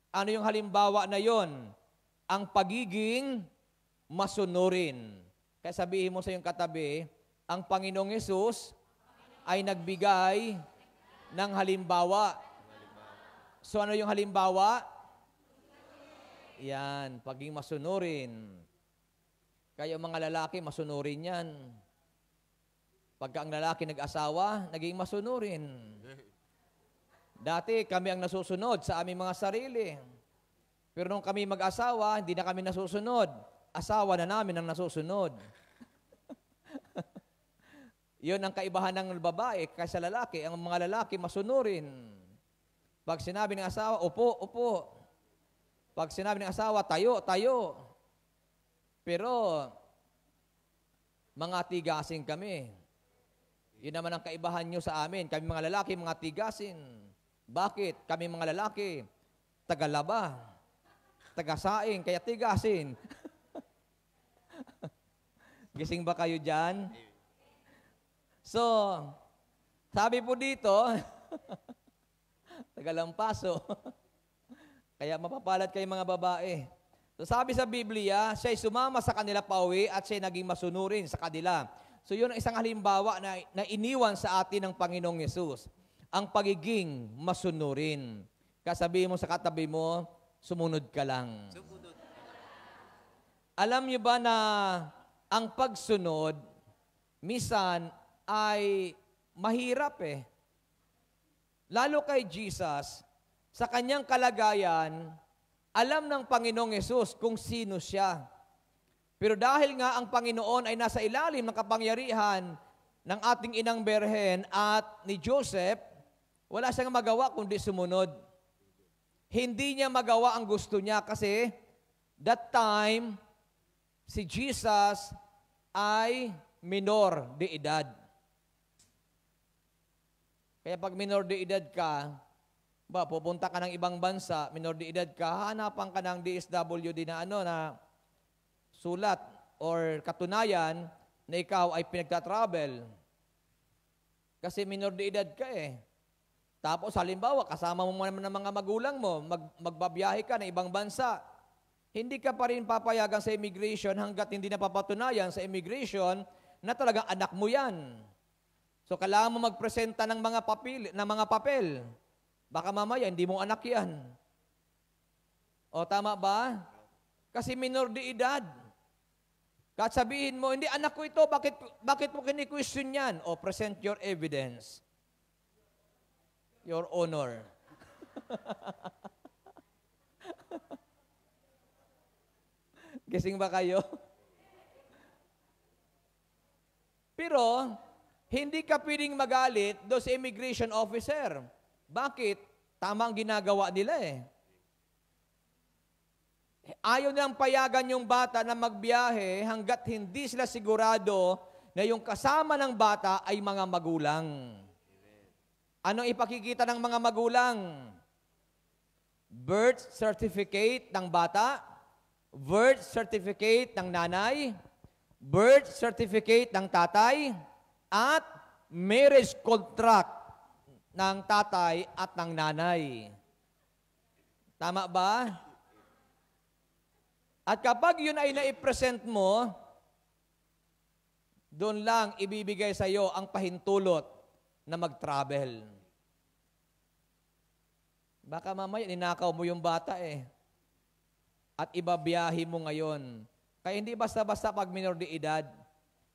Ano yung halimbawa na yon? Ang pagiging masunurin. Kaya sabihin mo sa iyong katabi, ang Panginoong Yesus ay nagbigay ng halimbawa. So ano yung halimbawa? Yan, pagiging masunurin. Kaya mga lalaki, masunurin yan. Pagka ang lalaki nag-asawa, naging masunurin. Dati, kami ang nasusunod sa aming mga sarili. Pero nung kami mag-asawa, hindi na kami nasusunod. Asawa na namin ang nasusunod. Yun ang kaibahan ng babae kaysa lalaki. Ang mga lalaki, masunurin. Pag sinabi ng asawa, upo, upo. Pag sinabi ng asawa, tayo, tayo. Pero, mga tigasing kami. Yun naman ang kaibahan nyo sa amin. Kami mga lalaki, mga tigasin. Bakit? Kami mga lalaki, tagalaba, tagasaing, kaya tigasin. Gising ba kayo dyan? So, sabi po dito, tagalampaso. Kaya mapapalad kayo mga babae. So sabi sa Biblia, siya'y sumama sa kanila pauwi at siya'y naging masunurin sa kanila. So yun ang isang halimbawa na iniwan sa atin ng Panginoong Yesus. Ang pagiging masunurin. Kasabihin mo sa katabi mo, sumunod ka lang. Sumunod. Alam niyo ba na ang pagsunod, minsan ay mahirap eh. Lalo kay Jesus, sa kanyang kalagayan, alam ng Panginoong Yesus kung sino siya. Pero dahil nga ang Panginoon ay nasa ilalim ng kapangyarihan ng ating inang Berhen at ni Joseph, wala siyang magawa kundi sumunod. Hindi niya magawa ang gusto niya kasi that time, si Jesus ay minor de edad. Kaya pag minor de edad ka, pupunta ka ng ibang bansa, minor de edad ka, hanapan ka ng DSWD na na sulat or katunayan na ikaw ay pinagta-travel. Kasi minor de edad ka eh. Tapos halimbawa, kasama mo naman ng mga magulang mo, magbabiyahe ka ng ibang bansa. Hindi ka pa rin papayagan sa immigration hanggat hindi napapatunayan sa immigration na talagang anak mo yan. So kailangan mo magpresenta ng mga papel. Baka mamaya, hindi mo anak yan. O tama ba? Kasi minor de edad. Kahit sabihin mo, hindi anak ko ito, bakit mo kini-question yan? O present your evidence. Your honor. Gising ba kayo? Pero, hindi ka pwedeng magalit doon sa immigration officer. Bakit? Tama ang ginagawa nila eh. Ayaw nilang payagan yung bata na magbiyahe hanggat hindi sila sigurado na yung kasama ng bata ay mga magulang. Anong ipakikita ng mga magulang? Birth certificate ng bata, birth certificate ng nanay, birth certificate ng tatay, at marriage contract ng tatay at ng nanay. Tama ba? At kapag yun ay naipresent mo, doon lang ibibigay sa iyo ang pahintulot na mag-travel. Baka mamaya ninakaw mo yung bata at ibabiyahe mo ngayon. Kaya hindi basta-basta pag minor de edad.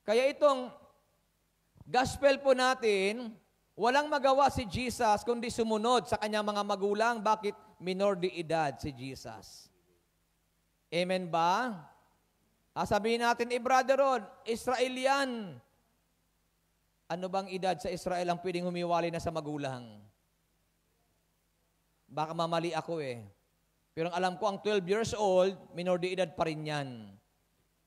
Kaya itong gospel po natin, walang magawa si Jesus kundi sumunod sa kanyang mga magulang. Bakit minor de edad si Jesus? Amen ba? Sabihin natin, brother Ron, Israelian. Ano bang edad sa Israel ang pwedeng humiwalay na sa magulang? Baka mamali ako Pero ang alam ko, ang 12 years old, minor de edad pa rin yan.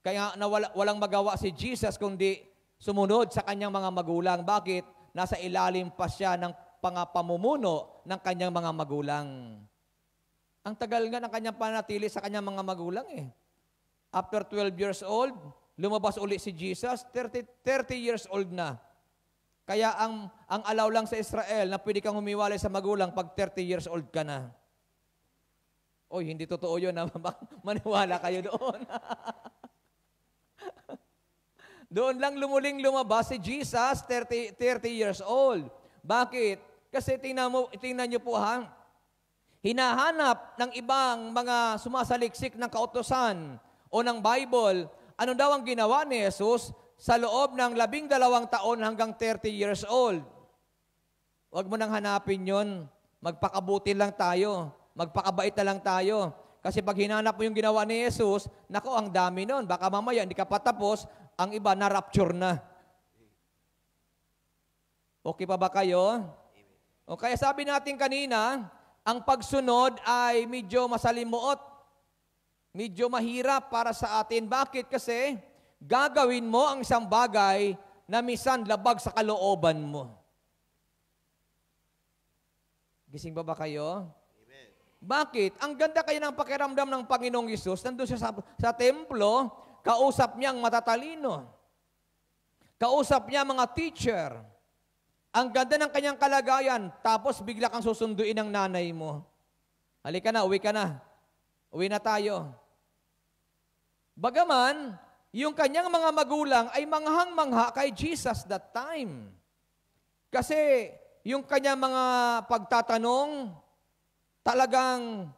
Kaya walang magawa si Jesus kundi sumunod sa kanyang mga magulang. Bakit? Nasa ilalim pa siya ng pamumuno ng kanyang mga magulang. Ang tagal nga ng kanyang panatili sa kanyang mga magulang After 12 years old, lumabas uli si Jesus, 30 years old na. Kaya ang allow lang sa Israel na pwede kang humiwalay sa magulang pag 30 years old ka na. Oy, hindi totoo yun. Maniwala kayo doon. Doon lang lumabas si Jesus, 30 years old. Bakit? Kasi tingnan niyo po hinahanap ng ibang mga sumasaliksik ng kautusan o ng Bible, ano daw ang ginawa ni Jesus sa loob ng 12 taon hanggang 30 years old. Huwag mo nang hanapin yon. Magpakabuti lang tayo. Magpakabait na lang tayo. Kasi pag hinanap mo yung ginawa ni Jesus, nako, ang dami nun. Baka mamaya, hindi ka patapos, ang iba na-rapture na. Okay pa ba kayo? O kaya sabi natin kanina, ang pagsunod ay medyo masalimuot. Medyo mahirap para sa atin. Bakit? Kasi gagawin mo ang isang bagay na minsan labag sa kalooban mo. Gising ba kayo? Amen. Bakit? Ang ganda kayo ng pakiramdam ng Panginoong Hesus. Nandun siya sa templo, kausap niya ang matatalino. Kausap niya mga teacher. Ang ganda ng kanyang kalagayan, tapos bigla kang susunduin ng nanay mo. Halika na, uwi ka na. Uwi na tayo. Bagaman, yung kanyang mga magulang ay manghang-mangha kay Jesus that time. Kasi yung kanyang mga pagtatanong, talagang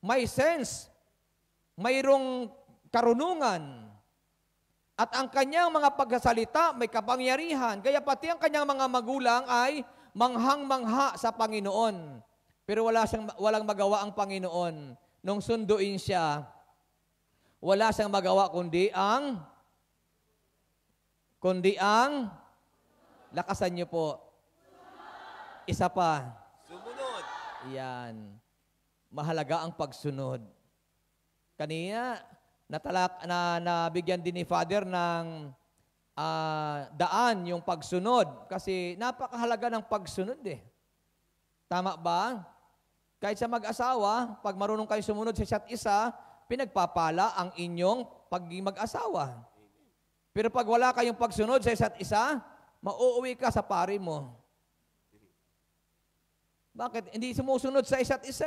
may sense, mayroong karunungan. At ang kanyang mga pagsasalita may kapangyarihan. Kaya pati ang kanyang mga magulang ay manghang-mangha sa Panginoon. Pero walang magawa ang Panginoon. Nung sunduin siya, wala siyang magawa kundi ang lakasan niyo po. Isa pa.
Sumunod.
Yan. Mahalaga ang pagsunod. Kanina, nabigyan din ni Father ng daan yung pagsunod. Kasi napakahalaga ng pagsunod Tama ba? Kahit sa mag-asawa, pag marunong kayo sumunod sa isa't isa, pinagpapala ang inyong pagiging mag-asawa. Pero pag wala kayong pagsunod sa isa't isa, mauuwi ka sa pari mo. Bakit? Hindi sumusunod sa isa't isa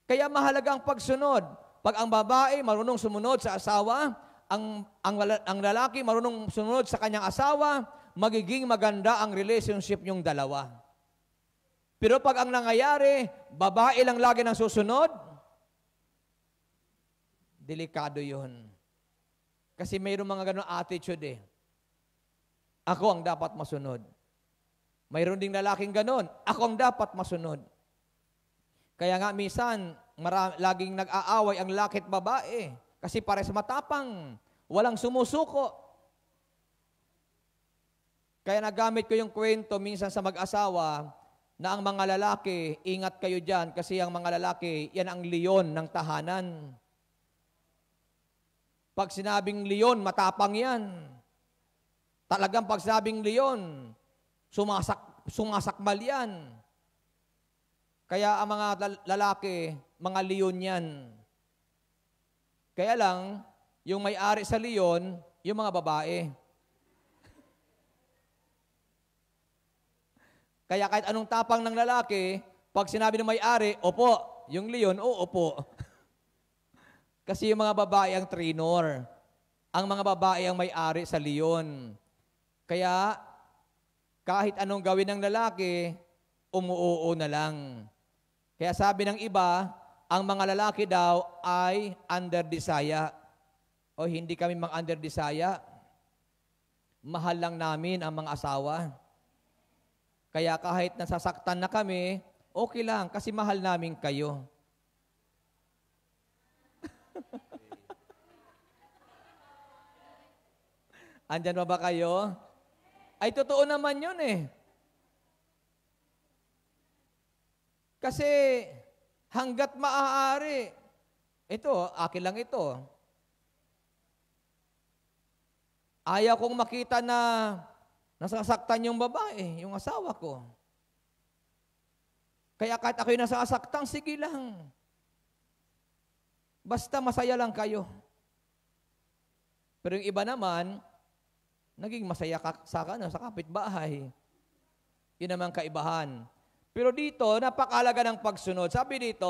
Kaya mahalaga ang pagsunod. Pag ang babae marunong sumunod sa asawa, ang lalaki marunong sumunod sa kanyang asawa, magiging maganda ang relationship yung dalawa. Pero pag ang nangyayari, babae lang lagi nang susunod, delikado yun. Kasi mayroong mga ganun attitude Ako ang dapat masunod. Mayroon ding lalaking ganun, ako ang dapat masunod. Kaya nga minsan, laging nag-aaway ang lalaki at babae. Kasi pares matapang, walang sumusuko. Kaya nagamit ko yung kwento minsan sa mag-asawa na ang mga lalaki, ingat kayo dyan kasi ang mga lalaki, yan ang leon ng tahanan. Pag sinabing leon, matapang yan. Talagang pag sinabing leon, sumasakmal yan. Kaya ang mga lalaki, mga leon yan. Kaya lang, yung may-ari sa leon, yung mga babae. Kaya kahit anong tapang ng lalaki, pag sinabi ng may-ari, opo, yung leon, opo. Kasi yung mga babae ang trainer. Ang mga babae ang may-ari sa leon. Kaya, kahit anong gawin ng lalaki, umuoo na lang. Kaya sabi ng iba, ang mga lalaki daw ay under desire. O hindi kami mga under desire. Mahal lang namin ang mga asawa. Kaya kahit nasasaktan na kami, okay lang kasi mahal namin kayo. Andyan ba kayo? Ay, totoo naman yun eh. Kasi hanggat maaari, ito, akin lang ito. Ayaw kong makita na nasasaktan yung babae, yung asawa ko. Kaya kahit ako'y nasasaktan, sige lang. Basta masaya lang kayo. Pero yung iba naman, naging masaya sa kapitbahay. Yun naman kaibahan. Pero dito, napakahalaga ng pagsunod. Sabi dito,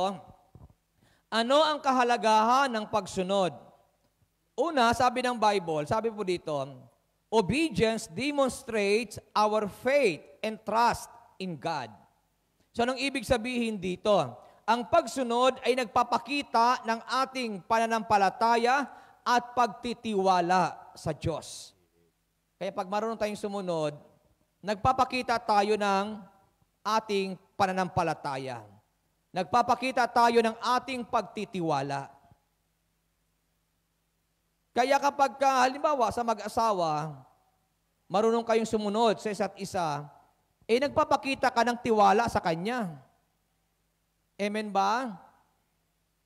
ano ang kahalagahan ng pagsunod? Una, sabi ng Bible, sabi po dito, obedience demonstrates our faith and trust in God. So, anong ibig sabihin dito? Ang pagsunod ay nagpapakita ng ating pananampalataya at pagtitiwala sa Diyos. Kaya pag marunong tayong sumunod, nagpapakita tayo ng ating pananampalataya. Nagpapakita tayo ng ating pagtitiwala. Kaya kapag halimbawa sa mag-asawa, marunong kayong sumunod sa isa't isa, nagpapakita ka ng tiwala sa kanya. Amen ba?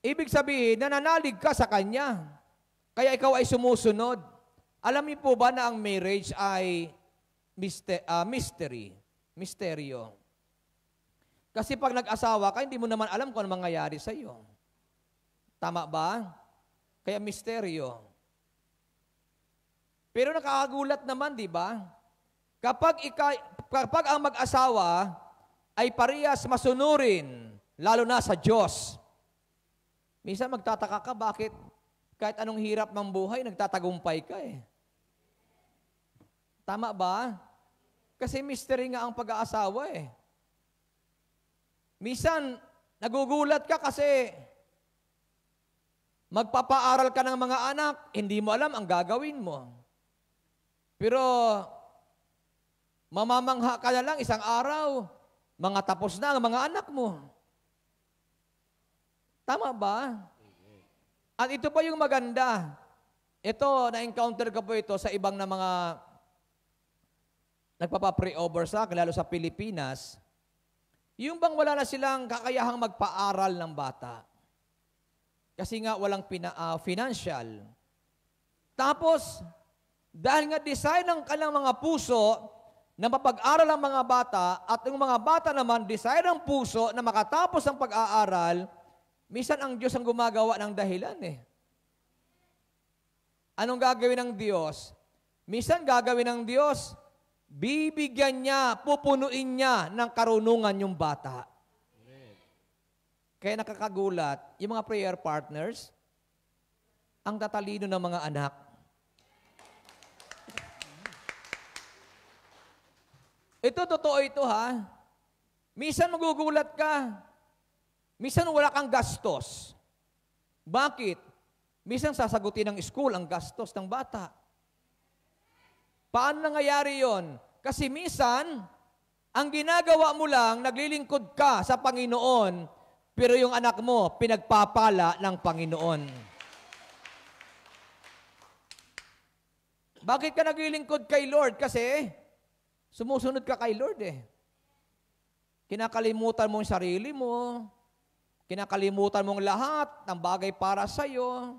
Ibig sabihin, nananalig ka sa kanya. Kaya ikaw ay sumusunod. Alam niyo po ba na ang marriage ay mystery? Misteryo. Kasi pag nag-asawa ka, hindi mo naman alam kung ano mangyayari sa iyo. Tama ba? Kaya misteryo. Pero nakakagulat naman, di ba? Kapag ang mag-asawa ay parehas masunurin, lalo na sa Diyos, minsan magtataka ka, bakit kahit anong hirap ng buhay, nagtatagumpay ka eh. Tama ba? Kasi mystery nga ang pag-aasawa eh. Minsan, nagugulat ka kasi magpapaaral ka ng mga anak, hindi mo alam ang gagawin mo. Pero, mamamangha ka na lang isang araw, mga tapos na ang mga anak mo. Tama ba? At ito pa yung maganda. Ito, na-encounter ko po ito sa ibang na mga nagpapa-pre-over sa akin, lalo sa Pilipinas. Yung bang wala na silang kakayahang magpaaral ng bata. Kasi nga walang financial. Tapos, dahil nga design ng kanilang mga puso na mapag-aral ang mga bata at yung mga bata naman design ng puso na makatapos ang pag-aaral, minsan ang Diyos ang gumagawa ng dahilan eh. Anong gagawin ng Diyos? Minsan gagawin ng Diyos, bibigyan niya, pupunuin niya ng karunungan yung bata. Kaya nakakagulat, yung mga prayer partners, ang tatalino ng mga anak. Ito, totoo ito ha. Minsan magugulat ka. Minsan wala kang gastos. Bakit? Minsan sasagutin ng school ang gastos ng bata. Paano nangyayari yon? Kasi minsan, ang ginagawa mo lang, naglilingkod ka sa Panginoon, pero yung anak mo, pinagpapala ng Panginoon. Bakit ka naglilingkod kay Lord? Kasi, sumusunod ka kay Lord eh. Kinakalimutan mo yung sarili mo. Kinakalimutan mong lahat ng bagay para sa'yo.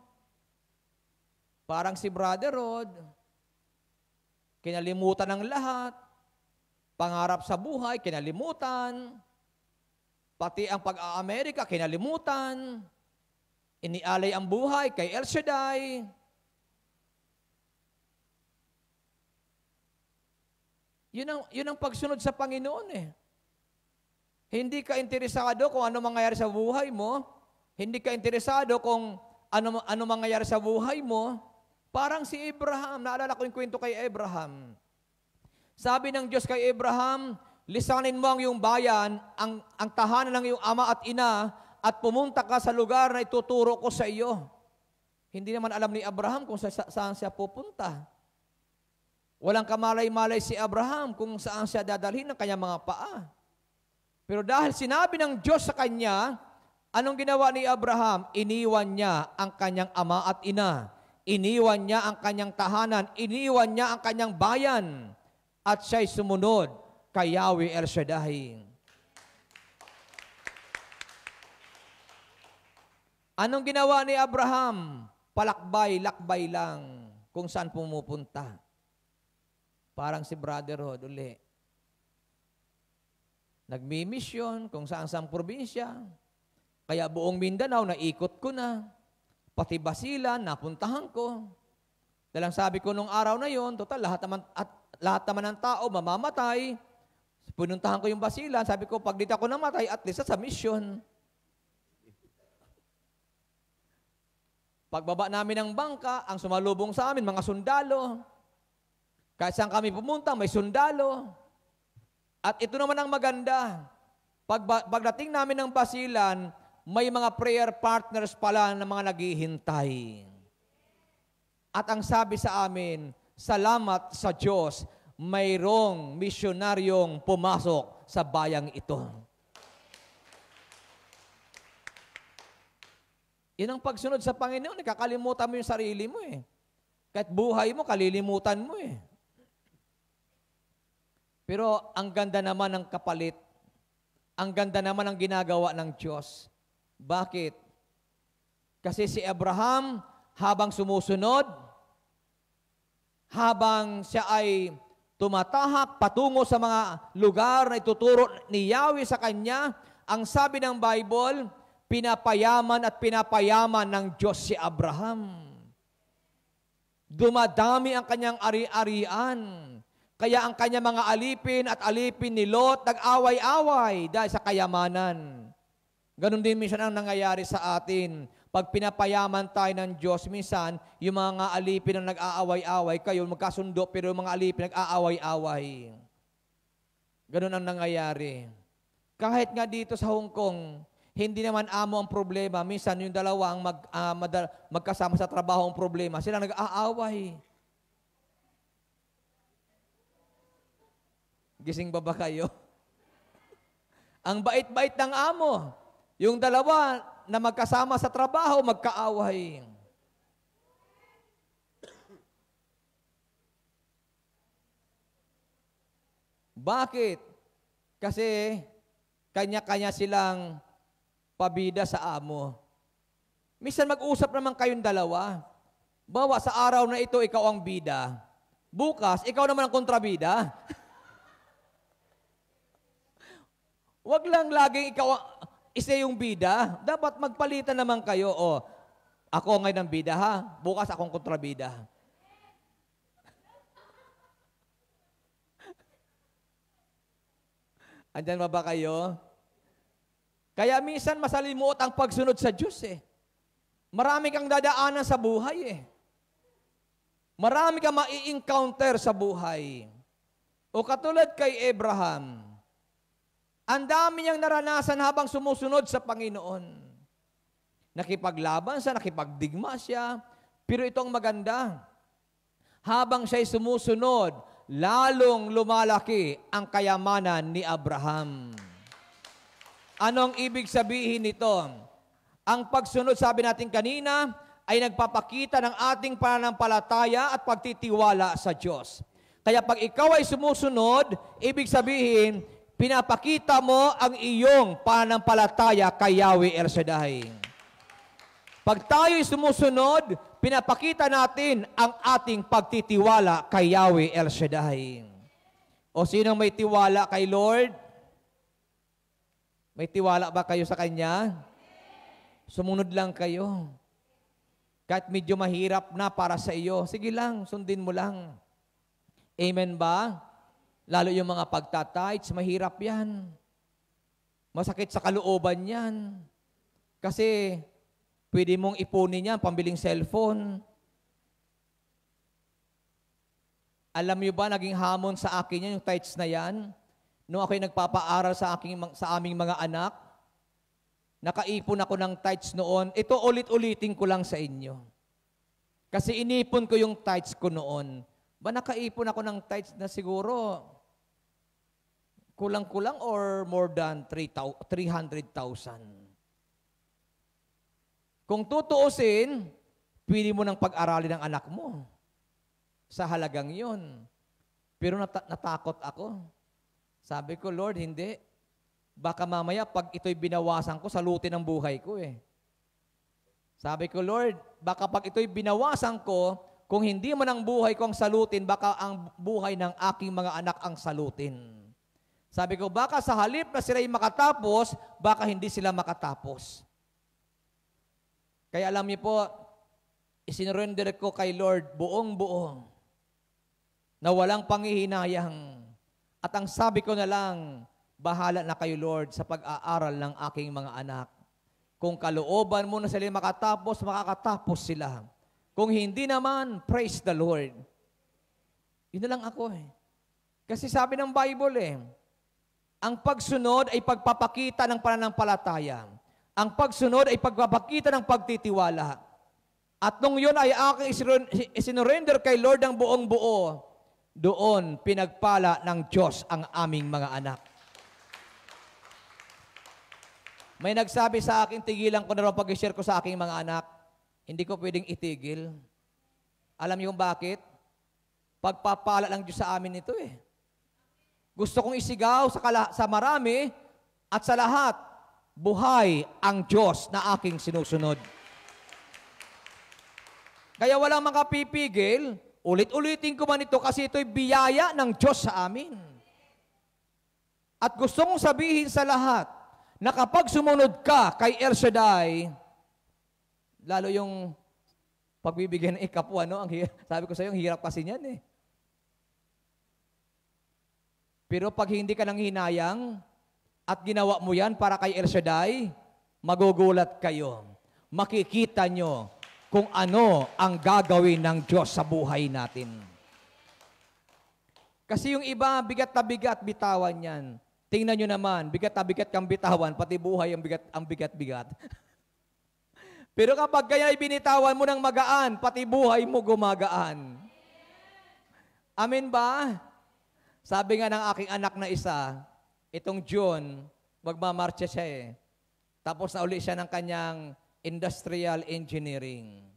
Parang si Brother Rod. kinalimutan ng lahat, pangarap sa buhay, kinalimutan, pati ang pag-Amerika, kinalimutan, inialay ang buhay kay El Shaddai. Yun ang pagsunod sa Panginoon eh. Hindi ka interesado kung ano mangyayari sa buhay mo. Hindi ka interesado kung ano mangyayari sa buhay mo. Parang si Abraham. Naalala ko yung kwento kay Abraham. Sabi ng Diyos kay Abraham, lisanin mo ang iyong bayan, ang tahanan ng iyong ama at ina, at pumunta ka sa lugar na ituturo ko sa iyo. Hindi naman alam ni Abraham kung saan siya pupunta. Walang kamalay-malay si Abraham kung saan siya dadalhin ng kanyang mga paa. Pero dahil sinabi ng Diyos sa kanya, anong ginawa ni Abraham? Iniwan niya ang kanyang ama at ina. Iniwan niya ang kanyang tahanan. Iniwan niya ang kanyang bayan. At siya'y sumunod kay Yahweh El Shaddai. Anong ginawa ni Abraham? Palakbay-lakbay lang kung saan pumupunta. Parang si Brotherhood uli. Nagmi-mission kung saan-saan probinsya. Kaya buong Mindanao, naikot ko na. Pati Basilan, napuntahan ko. Dahil sabi ko nung araw na yon, total, lahat naman ng tao mamamatay. Pununtahan ko yung Basilan. Sabi ko, pag dito ako namatay, at least sa mission. Pagbaba namin ng bangka, ang sumalubong sa amin, mga sundalo. Kahit saan kami pumunta, may sundalo. At ito naman ang maganda. Pagdating namin ng Basilan, may mga prayer partners pala na mga naghihintay. At ang sabi sa amin, salamat sa Diyos, mayroong misyonaryong pumasok sa bayang ito. Yan ang pagsunod sa Panginoon. Kakalimutan mo yung sarili mo eh. Kahit buhay mo, kalilimutan mo eh. Pero ang ganda naman ng kapalit. Ang ganda naman ng ginagawa ng Diyos. Bakit? Kasi si Abraham, habang sumusunod, habang siya ay tumatahak patungo sa mga lugar na ituturo ni Yahweh sa kanya, ang sabi ng Bible, pinapayaman at pinapayaman ng Diyos si Abraham. Dumadami ang kanyang ari-arian. Kaya ang kanyang mga alipin at alipin ni Lot nag-away-away dahil sa kayamanan. Ganon din minsan ang nangyayari sa atin. Pag pinapayaman tayo ng Diyos, minsan yung mga alipin ang nag-aaway-away, kayo magkasundo pero yung mga alipin nag-aaway-away. Ganon ang nangyayari. Kahit nga dito sa Hong Kong, hindi naman amo ang problema. Minsan yung dalawa ang magkasama sa trabaho ang problema. Sila nag-aaway. Gising ba kayo? Ang bait-bait ng amo. Yung dalawa na magkasama sa trabaho, magkaaway. Bakit? Kasi kanya-kanya silang pabida sa amo. Minsan mag-usap naman kayong dalawa. Bawa sa araw na ito, ikaw ang bida. Bukas, ikaw naman ang kontrabida. Huwag lang laging ikaw isa yung bida. Dapat magpalitan naman kayo. O, ako ngayon ang bida ha. Bukas akong kontrabida. Andyan ba kayo? Kaya minsan masalimuot ang pagsunod sa Diyos eh. Marami kang dadaanan sa buhay eh. Marami kang mai-encounter sa buhay. O katulad kay Abraham, ang dami niyang naranasan habang sumusunod sa Panginoon. Nakipaglaban siya, nakipagdigma siya, pero ito ang maganda. Habang siya'y sumusunod, lalong lumalaki ang kayamanan ni Abraham. Anong ibig sabihin nito? Ang pagsunod, sabi natin kanina, ay nagpapakita ng ating pananampalataya at pagtitiwala sa Diyos. Kaya pag ikaw ay sumusunod, ibig sabihin, pinapakita mo ang iyong pananampalataya kay Yahweh El Shaddai. Pag tayo'y sumusunod, pinapakita natin ang ating pagtitiwala kay Yahweh El Shaddai. O sinong may tiwala kay Lord? May tiwala ba kayo sa Kanya? Sumunod lang kayo. Kahit medyo mahirap na para sa iyo, sige lang, sundin mo lang. Amen ba? Lalo yung mga pagtatights, mahirap yan. Masakit sa kalooban yan. Kasi pwede mong ipunin yan, pambiling cellphone. Alam niyo ba, naging hamon sa akin yan, yung tithes na yan. Noong ako'y nagpapaaral sa aming mga anak, nakaipon ako ng tithes noon. Ito ulit-ulitin ko lang sa inyo. Kasi inipon ko yung tithes ko noon. Ba nakaipon ako ng tithes na siguro kulang-kulang or more than 300,000. Kung tutuusin, pwede mo nang pag-aralin ng anak mo sa halagang yon. Pero natakot ako. Sabi ko, Lord, hindi. Baka mamaya pag ito'y binawasan ko, salutin ang buhay ko eh. Sabi ko, Lord, baka pag ito'y binawasan ko, kung hindi man ang buhay ko ang salutin, baka ang buhay ng aking mga anak ang salutin. Sabi ko, baka sa halip na sila'y makatapos, baka hindi sila makatapos. Kaya alam niyo po, isinurrender ko kay Lord buong-buo na walang panghihinayang. At ang sabi ko na lang, bahala na kayo, Lord, sa pag-aaral ng aking mga anak. Kung kalooban mo na sila makatapos, makakatapos sila. Kung hindi naman, praise the Lord. Yun na lang ako eh. Kasi sabi ng Bible eh, ang pagsunod ay pagpapakita ng pananampalataya. Ang pagsunod ay pagpapakita ng pagtitiwala. At nung yun ay aking isinurrender kay Lord ng buong buo, doon pinagpala ng Diyos ang aming mga anak. May nagsabi sa akin, tigilan ko na rin pag-share ko sa aking mga anak. Hindi ko pwedeng itigil. Alam niyo kung bakit? Pagpapala ng Diyos sa amin ito eh. Gusto kong isigaw sa marami at sa lahat, buhay ang Diyos na aking sinusunod. Kaya walang makapipigil, ulit-ulitin ko man ito kasi ito'y biyaya ng Diyos sa amin. At gusto kong sabihin sa lahat, na kapag sumunod ka kay El Shaddai, lalo yung pagbibigyan ng ikapwa, no? Sabi ko sa iyo, ang hirap kasi niyan eh. Pero pag hindi ka nang hinayang at ginawa mo yan para kay El Shaddai, magugulat kayo. Makikita nyo kung ano ang gagawin ng Diyos sa buhay natin. Kasi yung iba, bigat na bigat, bitawan yan. Tingnan nyo naman, bigat na bigat kang bitawan, pati buhay ang bigat-bigat. Pero kapag kaya ibinitawan mo ng magaan, pati buhay mo gumagaan. Amen ba? Sabi nga ng aking anak na isa, itong June, magmamarcha siya eh. Tapos na uli siya ng kanyang industrial engineering.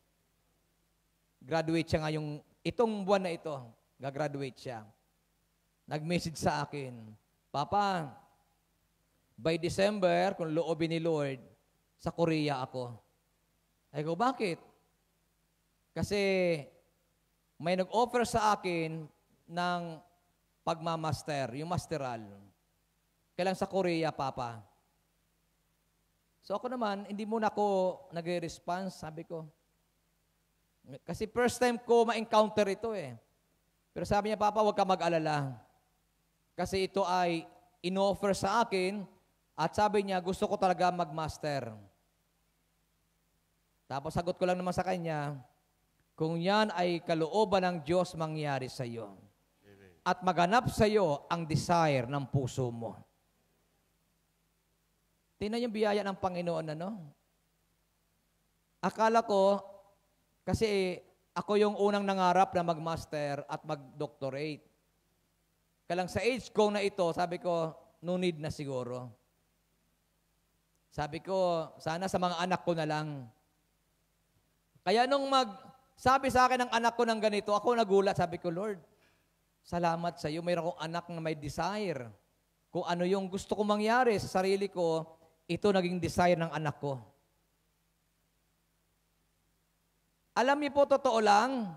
Graduate siya nga itong buwan na ito, gagraduate siya. Nag-message sa akin, Papa, by December, kung loobin ni Lord, sa Korea ako. Ay ko, bakit? Kasi may nag-offer sa akin ng pagmamaster, yung masteral. Kailan sa Korea, Papa? So ako naman, hindi muna ako nag-response, sabi ko. Kasi first time ko ma-encounter ito eh. Pero sabi niya, Papa, huwag ka mag-alala. Kasi ito ay in-offer sa akin at sabi niya, gusto ko talaga mag-master. Tapos sagot ko lang naman sa kanya, kung yan ay kalooban ng Diyos mangyari sa iyo. At maganap sa iyo ang desire ng puso mo. Tingnan yung biyaya ng Panginoon, ano? Akala ko, kasi ako yung unang nangarap na mag-master at mag-doctorate. Kailang sa age ko na ito, sabi ko, no need na siguro. Sabi ko, sana sa mga anak ko na lang. Kaya nung sabi sa akin ng anak ko ng ganito, ako nagulat, sabi ko, Lord, salamat sa iyo, mayroon akong anak na may desire. Kung ano yung gusto kong mangyari sa sarili ko, ito naging desire ng anak ko. Alam niyo po, totoo lang,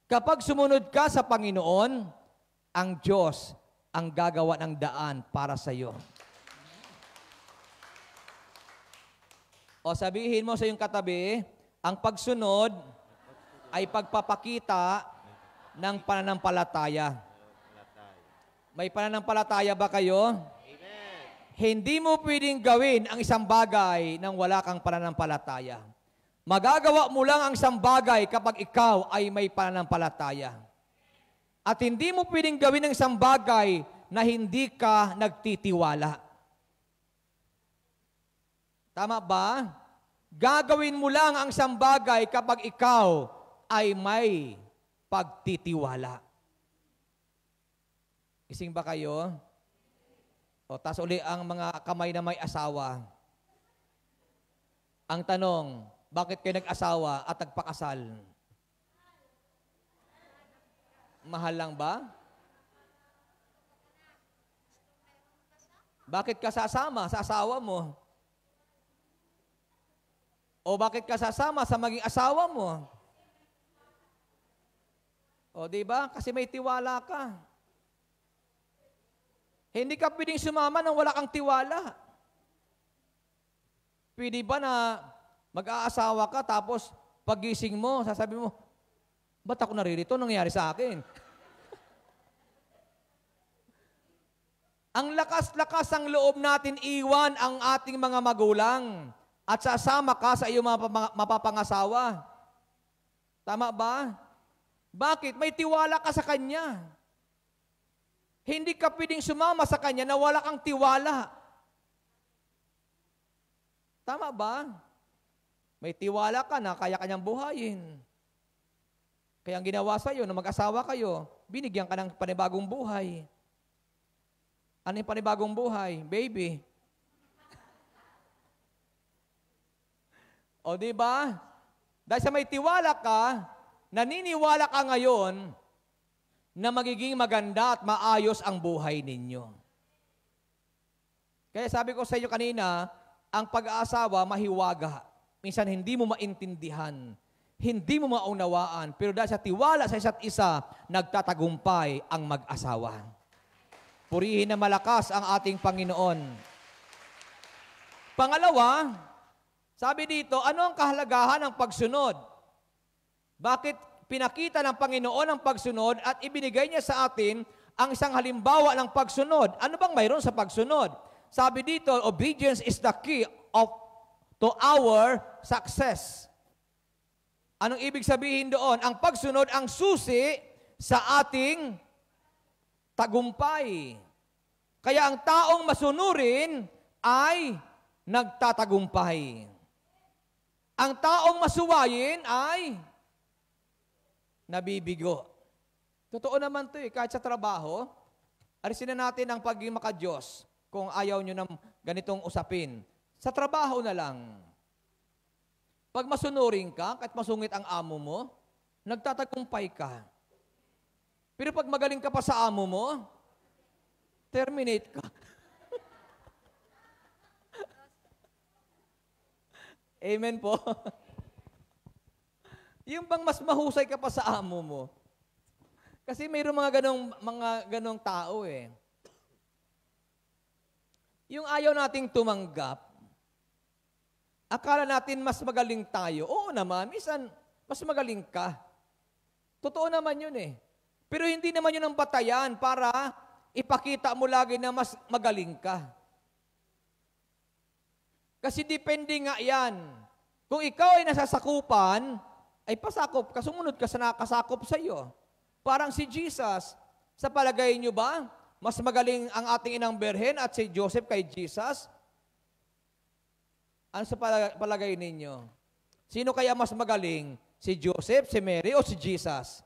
kapag sumunod ka sa Panginoon, ang Diyos ang gagawa ng daan para sa iyo. O sabihin mo sa iyong katabi, ang pagsunod ay pagpapakita ng pananampalataya. May pananampalataya ba kayo? Amen. Hindi mo pwedeng gawin ang isang bagay nang wala kang pananampalataya. Magagawa mo lang ang isang bagay kapag ikaw ay may pananampalataya. At hindi mo pwedeng gawin ang isang bagay na hindi ka nagtitiwala. Tama ba? Gagawin mo lang ang isang bagay kapag ikaw ay may pagtitiwala. Gising ba kayo? O, tas uli ang mga kamay na may asawa. Ang tanong, bakit kayo nag-asawa at nagpakasal? Mahal lang ba? Bakit ka sasama sa asawa mo? O bakit ka sasama sa maging asawa mo? O di ba? Kasi may tiwala ka. Hindi ka pwedeng sumama nang wala kang tiwala. Pwede ba na mag-aasawa ka tapos pagising mo, sasabi mo, ba't ako naririto? Nangyari sa akin. Ang lakas-lakas ang loob natin iwan ang ating mga magulang at sasama ka sa iyong mapapangasawa. Tama ba? Bakit? May tiwala ka sa Kanya. Hindi ka pwedeng sumama sa Kanya na wala kang tiwala. Tama ba? May tiwala ka na kaya Kanyang buhayin. Kaya ang ginawa sa iyo, na mag-asawa kayo, binigyan ka ng panibagong buhay. Ano yung panibagong buhay? Baby. O di ba? Dahil sa may tiwala ka, naniniwala ka ngayon na magiging maganda at maayos ang buhay ninyo. Kaya sabi ko sa inyo kanina, ang pag-aasawa mahiwaga. Minsan hindi mo maintindihan, hindi mo maunawaan, pero dahil sa tiwala sa isa't isa, nagtatagumpay ang mag-asawa. Purihin na malakas ang ating Panginoon. Pangalawa, sabi dito, ano ang kahalagahan ng pagsunod? Bakit pinakita ng Panginoon ang pagsunod at ibinigay niya sa atin ang isang halimbawa ng pagsunod? Ano bang mayroon sa pagsunod? Sabi dito, obedience is the key to our success. Anong ibig sabihin doon? Ang pagsunod ang susi sa ating tagumpay. Kaya ang taong masunurin ay nagtatagumpay. Ang taong masuwayin ay nabibigo. Totoo naman ito kahit sa trabaho, alisin na natin ang pagiging maka-Diyos kung ayaw nyo ng ganitong usapin. Sa trabaho na lang. Pag masunurin ka, kahit masungit ang amo mo, nagtatagumpay ka. Pero pag magaling ka pa sa amo mo, terminate ka. Amen po. Yung bang mas mahusay ka pa sa amo mo. Kasi mayroong mga ganong tao eh. Yung ayaw nating tumanggap, akala natin mas magaling tayo. Oo naman, minsan mas magaling ka. Totoo naman yun eh. Pero hindi naman yun ang batayan para ipakita mo lagi na mas magaling ka. Kasi depende nga yan. Kung ikaw ay nasasakupan, ay pasakop ka, sumunod ka sa nakasakop sa iyo. Parang si Jesus, sa palagay nyo ba, mas magaling ang ating inang Berhen at si Joseph kay Jesus? Ano sa palagay ninyo? Sino kaya mas magaling? Si Joseph, si Mary, o si Jesus?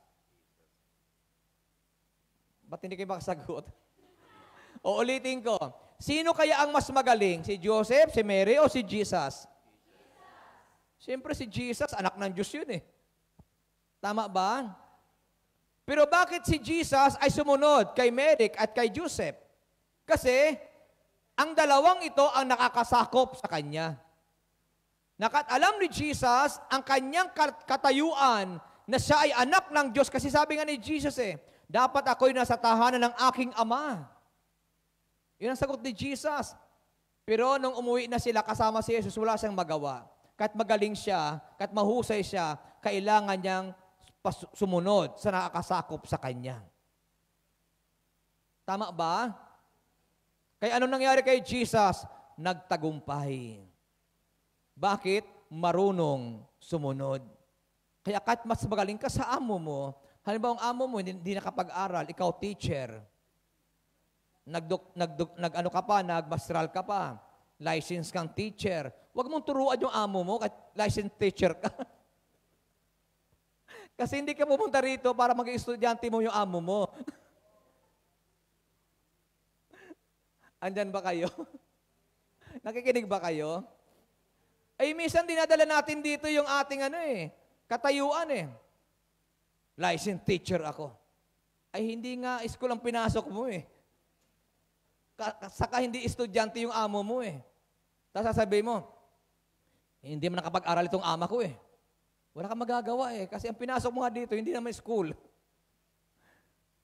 Ba't hindi kayo makasagot? O ulitin ko. Sino kaya ang mas magaling? Si Joseph, si Mary, o si Jesus? Siyempre si Jesus, anak ng Diyos yun eh. Tama ba? Pero bakit si Jesus ay sumunod kay Mary at kay Joseph? Kasi ang dalawang ito ang nakakasakop sa kanya. Alam ni Jesus ang kanyang katayuan na siya ay anak ng Diyos. Kasi sabi nga ni Jesus dapat ako'y nasa tahanan ng aking Ama. Yun ang sagot ni Jesus. Pero nung umuwi na sila kasama si Jesus, wala siyang magawa. Kahit magaling siya, kahit mahusay siya, kailangan niyang sumunod sa nakakasakop sa kanya. Tama ba? Kaya ano nangyari kay Jesus? Nagtagumpay. Bakit? Marunong sumunod. Kaya kahit mas magaling ka sa amo mo, halimbawa ang amo mo hindi nakapag-aral, ikaw teacher, nagmastral ka pa, license kang teacher, huwag mong turuan yung amo mo kahit licensed teacher ka. Kasi hindi ka pumunta rito para maging estudyante mo yung amo mo. Andyan ba kayo? Nakikinig ba kayo? Ay, minsan dinadala natin dito yung ating katayuan Licensed teacher ako. Ay, hindi nga school ang pinasok mo Saka hindi estudyante yung amo mo Tapos sasabihin mo, hindi mo nakapag-aral itong ama ko Wala kang magagawa kasi ang pinasok mo nga dito, hindi naman school.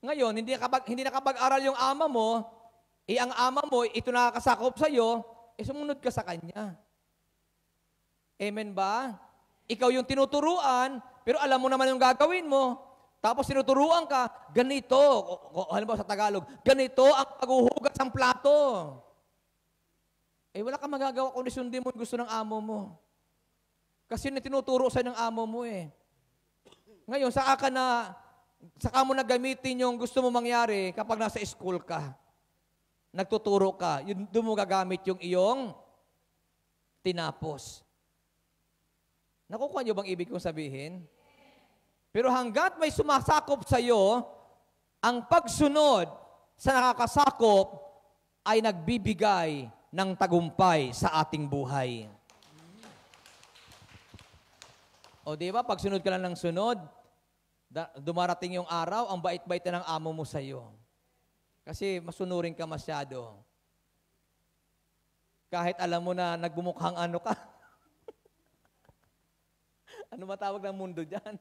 Ngayon, hindi nakapag-aral yung ama mo, ang ama mo, ito nakakasakop sa'yo, sumunod ka sa kanya. Amen ba? Ikaw yung tinuturuan, pero alam mo naman yung gagawin mo. Tapos tinuturuan ka, ganito, halimbawa sa Tagalog, ganito ang paghuhugas ng plato. Wala kang magagawa kung sundin mo yung gusto ng amo mo. Kasi yun tinuturo sa'yo ng amo mo Ngayon, saka mo na gamitin yung gusto mo mangyari kapag nasa school ka. Nagtuturo ka, doon mo gagamit yung iyong tinapos. Nakukuha niyo bang ibig kong sabihin? Pero hanggat may sumasakop sa iyo, ang pagsunod sa nakakasakop ay nagbibigay ng tagumpay sa ating buhay. O di ba, pag sunod ka lang ng sunod, dumarating yung araw, ang bait-bait na ng amo mo sa iyo. Kasi masunurin ka masyado. Kahit alam mo na nagbumukhang ano ka. Ano matawag ng mundo dyan?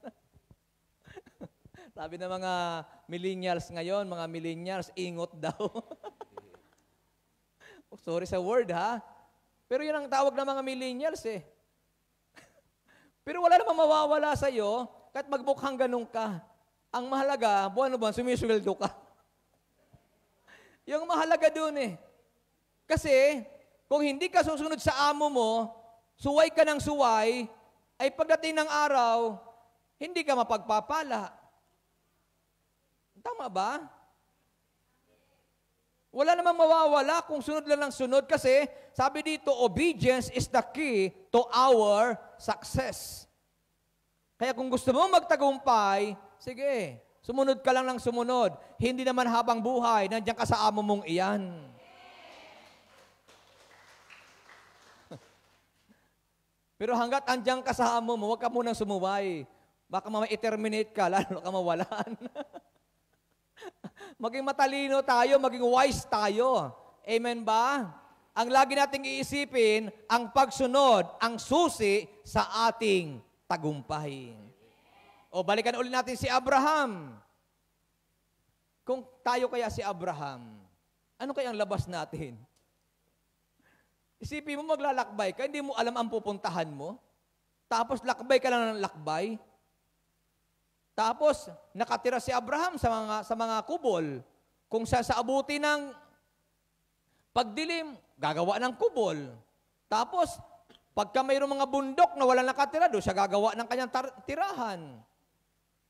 Sabi ng mga millennials ngayon, ingot daw. Sorry sa word Pero yun ang tawag ng mga millennials Pero wala namang mawawala sa iyo kahit magmukhang ganun ka. Ang mahalaga, buwan-buwan, sumisweldo ka. Yung mahalaga dun Kasi, kung hindi ka susunod sa amo mo, suway ka ng suway, ay pagdating ng araw, hindi ka mapagpapala. Tama ba? Wala namang mawawala kung sunod lang ng sunod kasi sabi dito, obedience is the key to our success. Kaya kung gusto mo magtagumpay, sige, sumunod ka lang ng sumunod. Hindi naman habang buhay, nandiyan ka sa amo mong iyan. Pero hanggat andyan ka sa amo mo, huwag ka munang sumuway. Baka ma-terminate ka, lalo ka mawalan. Maging matalino tayo, maging wise tayo. Amen ba? Ang lagi nating iisipin, ang pagsunod, ang susi sa ating tagumpay. O balikan ulit natin si Abraham. Kung tayo kaya si Abraham, ano kaya ang labas natin? Isipin mo maglalakbay ka, hindi mo alam ang pupuntahan mo. Tapos lakbay ka lang ng lakbay. Tapos nakatira si Abraham sa mga kubol. Kung sa abuti ng pagdilim, gagawa ng kubol. Tapos pagka mayroong mga bundok na wala nakatira doon, siya gagawa ng kanyang tirahan.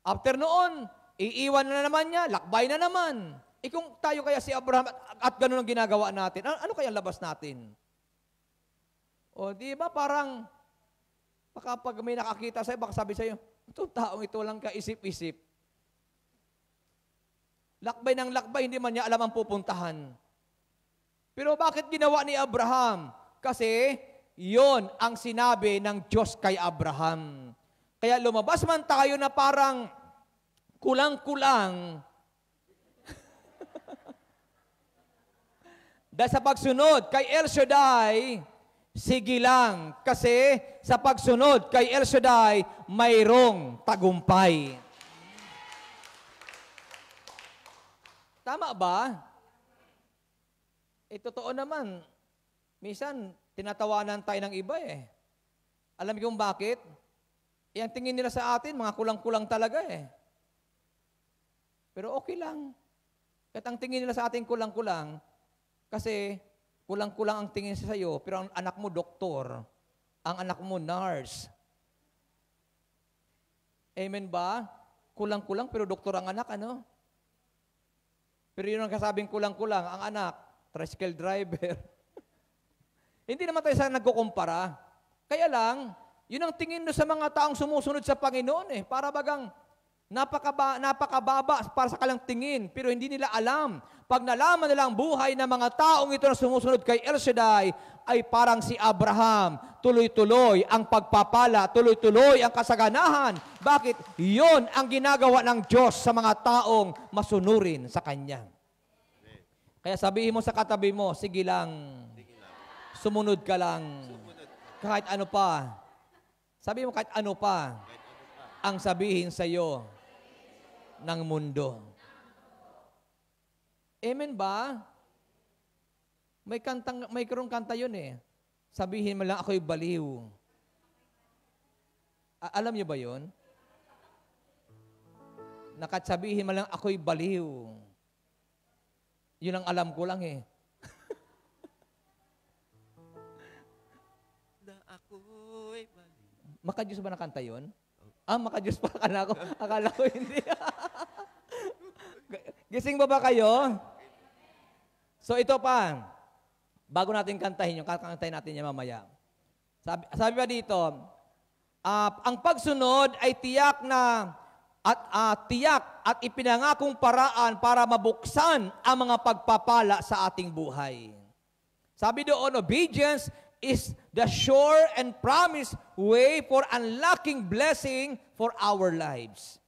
After noon, iiwan na naman niya, lakbay na naman. Kung tayo kaya si Abraham at ganun ang ginagawa natin, ano kaya labas natin? O, di ba parang, pag may nakakita sa'yo, baka sabi sa'yo, itong taong ito lang kaisip-isip. Lakbay ng lakbay, hindi man niya alam ang pupuntahan. Pero bakit ginawa ni Abraham? Kasi, yon ang sinabi ng Diyos kay Abraham. Kaya lumabas man tayo na parang kulang-kulang. Dahil sa pagsunod kay El Shaddai, sige lang, kasi sa pagsunod kay El Shaddai, mayroong tagumpay. Tama ba? Totoo naman. Minsan, tinatawanan tayo ng iba eh. Alam niyo kung bakit? Ang tingin nila sa atin, mga kulang-kulang talaga eh. Pero okay lang. Kahit ang tingin nila sa atin kulang-kulang, kasi kulang-kulang ang tingin sa iyo, pero ang anak mo doktor, ang anak mo nurse. Amen ba? Kulang-kulang pero doktor ang anak, ano? Pero yun ang kasabing kulang-kulang, ang anak, tricycle driver. Hindi naman tayo sa nagkukumpara. Kaya lang, yun ang tingin do sa mga taong sumusunod sa Panginoon eh. Para bagang napakababa para sa kalang tingin, pero hindi nila alam. Pag nalaman nila ang buhay ng mga taong ito na sumusunod kay El Shaddai, ay parang si Abraham, tuloy-tuloy ang pagpapala, tuloy-tuloy ang kasaganahan. Bakit? Yun ang ginagawa ng Diyos sa mga taong masunurin sa Kanya. Kaya sabihin mo sa katabi mo, sige lang, sumunod ka lang, kahit ano pa. Sabihin mo kahit ano pa ang sabihin sa iyo ng mundo. Amen ba? May karong kanta yun eh. Sabihin mo lang ako'y baliw. Alam niyo ba yun? Sabihin mo lang ako'y baliw. Yun ang alam ko lang eh. Makadiyos ba nakanta yun? Makadiyos pa. Akala ko hindi. Gising ba kayo? So ito pa, bago natin kantahin yung kakantahin natin yan mamaya. Sabi pa dito, ang pagsunod ay tiyak at ipinangakong paraan para mabuksan ang mga pagpapala sa ating buhay. Sabi doon, obedience is the sure and promised way for unlocking blessing for our lives.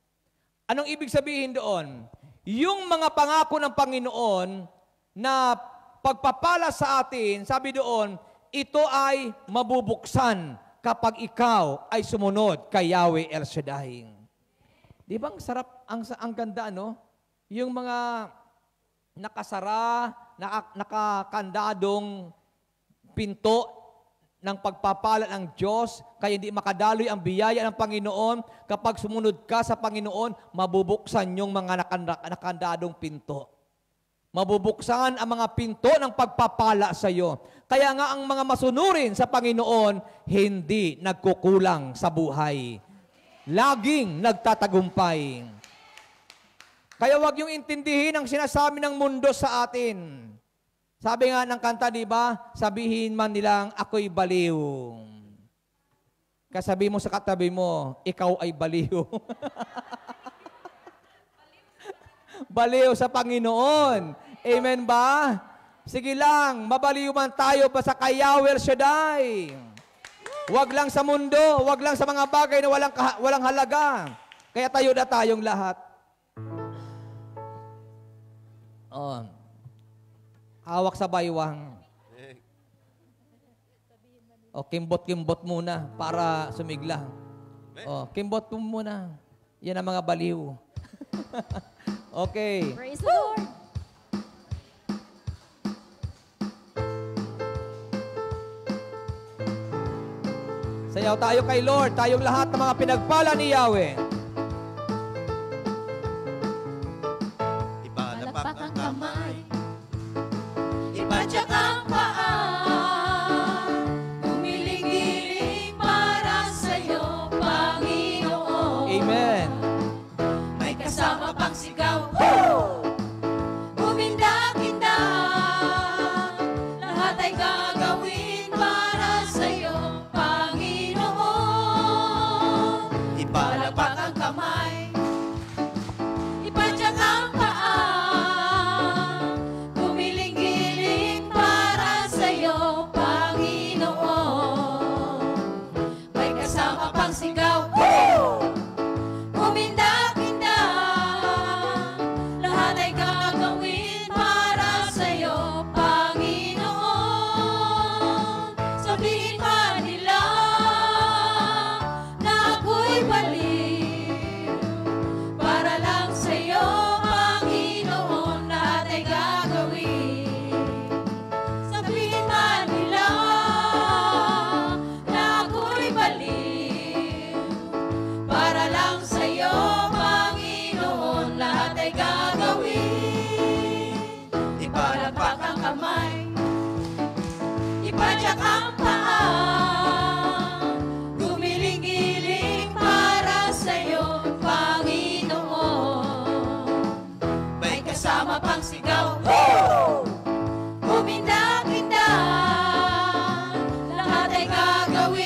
Anong ibig sabihin doon? Yung mga pangako ng Panginoon na pagpapala sa atin, sabi doon, ito ay mabubuksan kapag ikaw ay sumunod kay Yahweh El Shaddai. Di ba ang sarap, ang ganda, no? Yung mga nakasara, nakakandadong pinto ng pagpapala ng Diyos, kaya hindi makadaloy ang biyaya ng Panginoon. Kapag sumunod ka sa Panginoon, mabubuksan yung mga nakandadong pinto. Mabubuksan ang mga pinto ng pagpapala sa iyo. Kaya nga ang mga masunurin sa Panginoon, hindi nagkukulang sa buhay. Laging nagtatagumpay. Kaya wag yung intindihin ang sinasabi ng mundo sa atin. Sabi nga ng kanta, di ba? Sabihin man nilang, ako'y baliw. Kasabi mo sa katabi mo, ikaw ay baliw. Baliw sa Panginoon. Amen ba? Sige lang, mabaliw man tayo pa sa kay Yahweh El Shaddai. Wag lang sa mundo, wag lang sa mga bagay na walang halaga. Kaya tayo na tayong lahat. Hawak sa baywang. Kimbot-kimbot muna para sumigla. Kimbot mo muna. Yan ang mga baliw. Okay.
Praise the Lord.
Sayaw tayo kay Lord, tayong lahat ng mga pinagpala ni Yahweh.
Ipalapak ang kamay,
Ipadyak ang paa, umiling-iling para sa'yo, Panginoon.
Amen.
May kasama pang sigaw, Woo! Umindak-indak, lahat ay gagawin para sa'yo, Panginoon.
ipalapak ang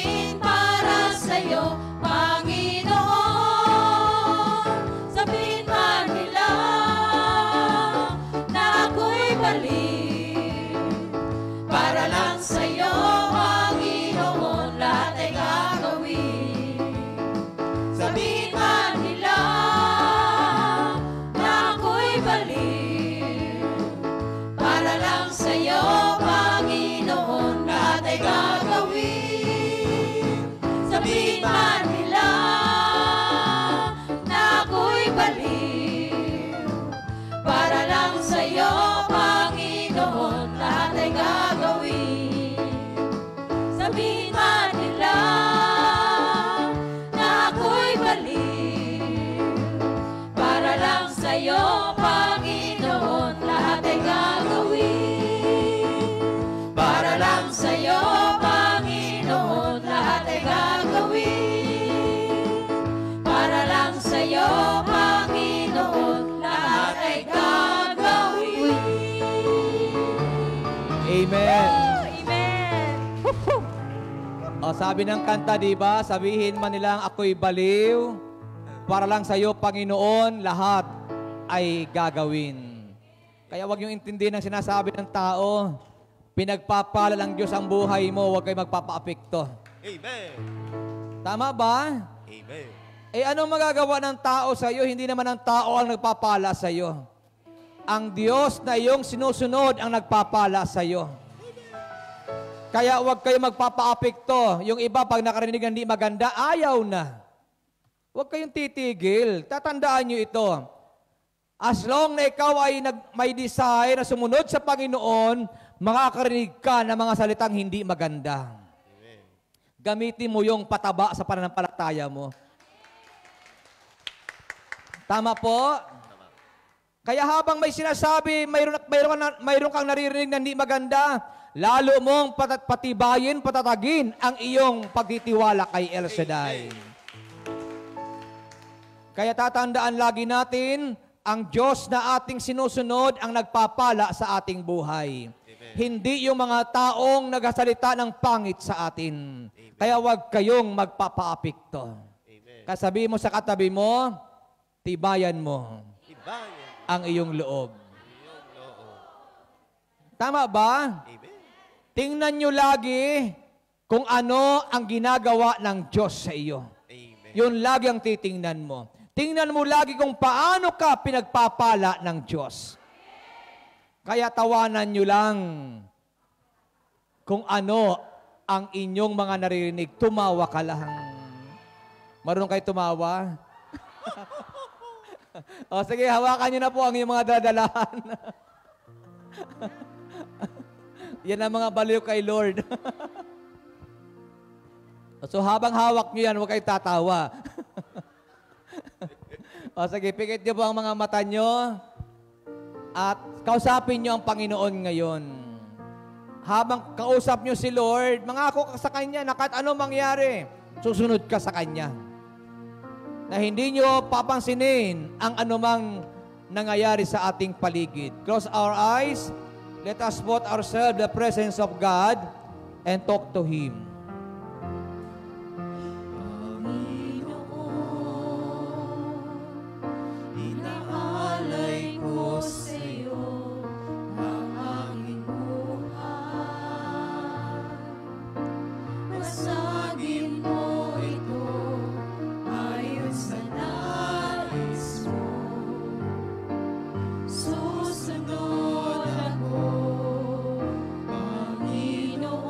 sabihin para sa'yo, Panginoon. Sabihin man nila na ako'y balik, para lang sa'yo, Panginoon, lahat ay gagawin. Sabihin man nila na ako'y balik, para lang sa'yo, Panginoon, lahat ay gagawin. Sabihin man nila na ako'y balik, para lang sa'yo, Panginoon, lahat ay gagawin. Sabihin man nila na ako'y balik, para lang sa'yo, Panginoon, lahat ay gagawin. Para lang sa'yo, Panginoon, lahat ay gagawin. Para lang sa'yo, Panginoon, lahat ay gagawin.
Amen.
Amen.
O, sabi ng kanta, di ba? Sabihin man nilang ako'y baliw, para lang sa'yo, Panginoon, lahat ay gagawin. Kaya wag yung intindihin ang sinasabi ng tao. Pinagpapala ng Diyos ang buhay mo, huwag kayo magpapaapekto.
Amen.
Tama ba?
Amen.
Eh anong magagawa ng tao sa iyo? Hindi naman ang tao ang nagpapala sa iyo. Ang Diyos na iyong sinusunod ang nagpapala sa iyo. Kaya huwag kayo magpapaapekto. Yung iba pag nakarinig ng hindi maganda, ayaw na. Huwag kayong titigil. Tatandaan nyo ito. As long na ikaw ay may desire na sumunod sa Panginoon, makakarinig ka ng mga salitang hindi maganda. Gamitin mo yung pataba sa pananampalataya mo. Tama po? Kaya habang may sinasabi, mayroon kang naririnig na hindi maganda, lalo mong patibayin, patatagin ang iyong pagtitiwala kay El Shaddai. Kaya tatandaan lagi natin, ang Diyos na ating sinusunod ang nagpapala sa ating buhay. Amen. Hindi yung mga taong nagsasalita ng pangit sa atin. Amen. Kaya huwag kayong magpapaapekto. Kasabi mo sa katabi mo, tibayan mo ang iyong loob. Tama ba? Amen. Tingnan nyo lagi kung ano ang ginagawa ng Diyos sa iyo. Amen. Yun lagi ang titingnan mo. Tingnan mo lagi kung paano ka pinagpapala ng Diyos. Kaya tawanan nyo lang kung ano ang inyong mga naririnig. Tumawa ka lang. Marunong kayo tumawa? O sige, hawakan nyo na po ang inyong mga dadalahan. Yan ang mga baliw kay Lord. So habang hawak nyo yan, huwag kayo tatawa. O sige, pikit nyo po ang mga mata nyo at kausapin nyo ang Panginoon ngayon. Habang kausap nyo si Lord, mangako ka sa Kanya na kahit anong mangyari, susunod ka sa Kanya. Na hindi nyo papansinin ang anumang nangyayari sa ating paligid. Close our eyes. Let us put ourselves in the presence of God and talk to Him.
Inaalay ko sa'yo ang aking buhay. Masagin mo ito ayon sa nais mo. Susunod ako, Panginoon.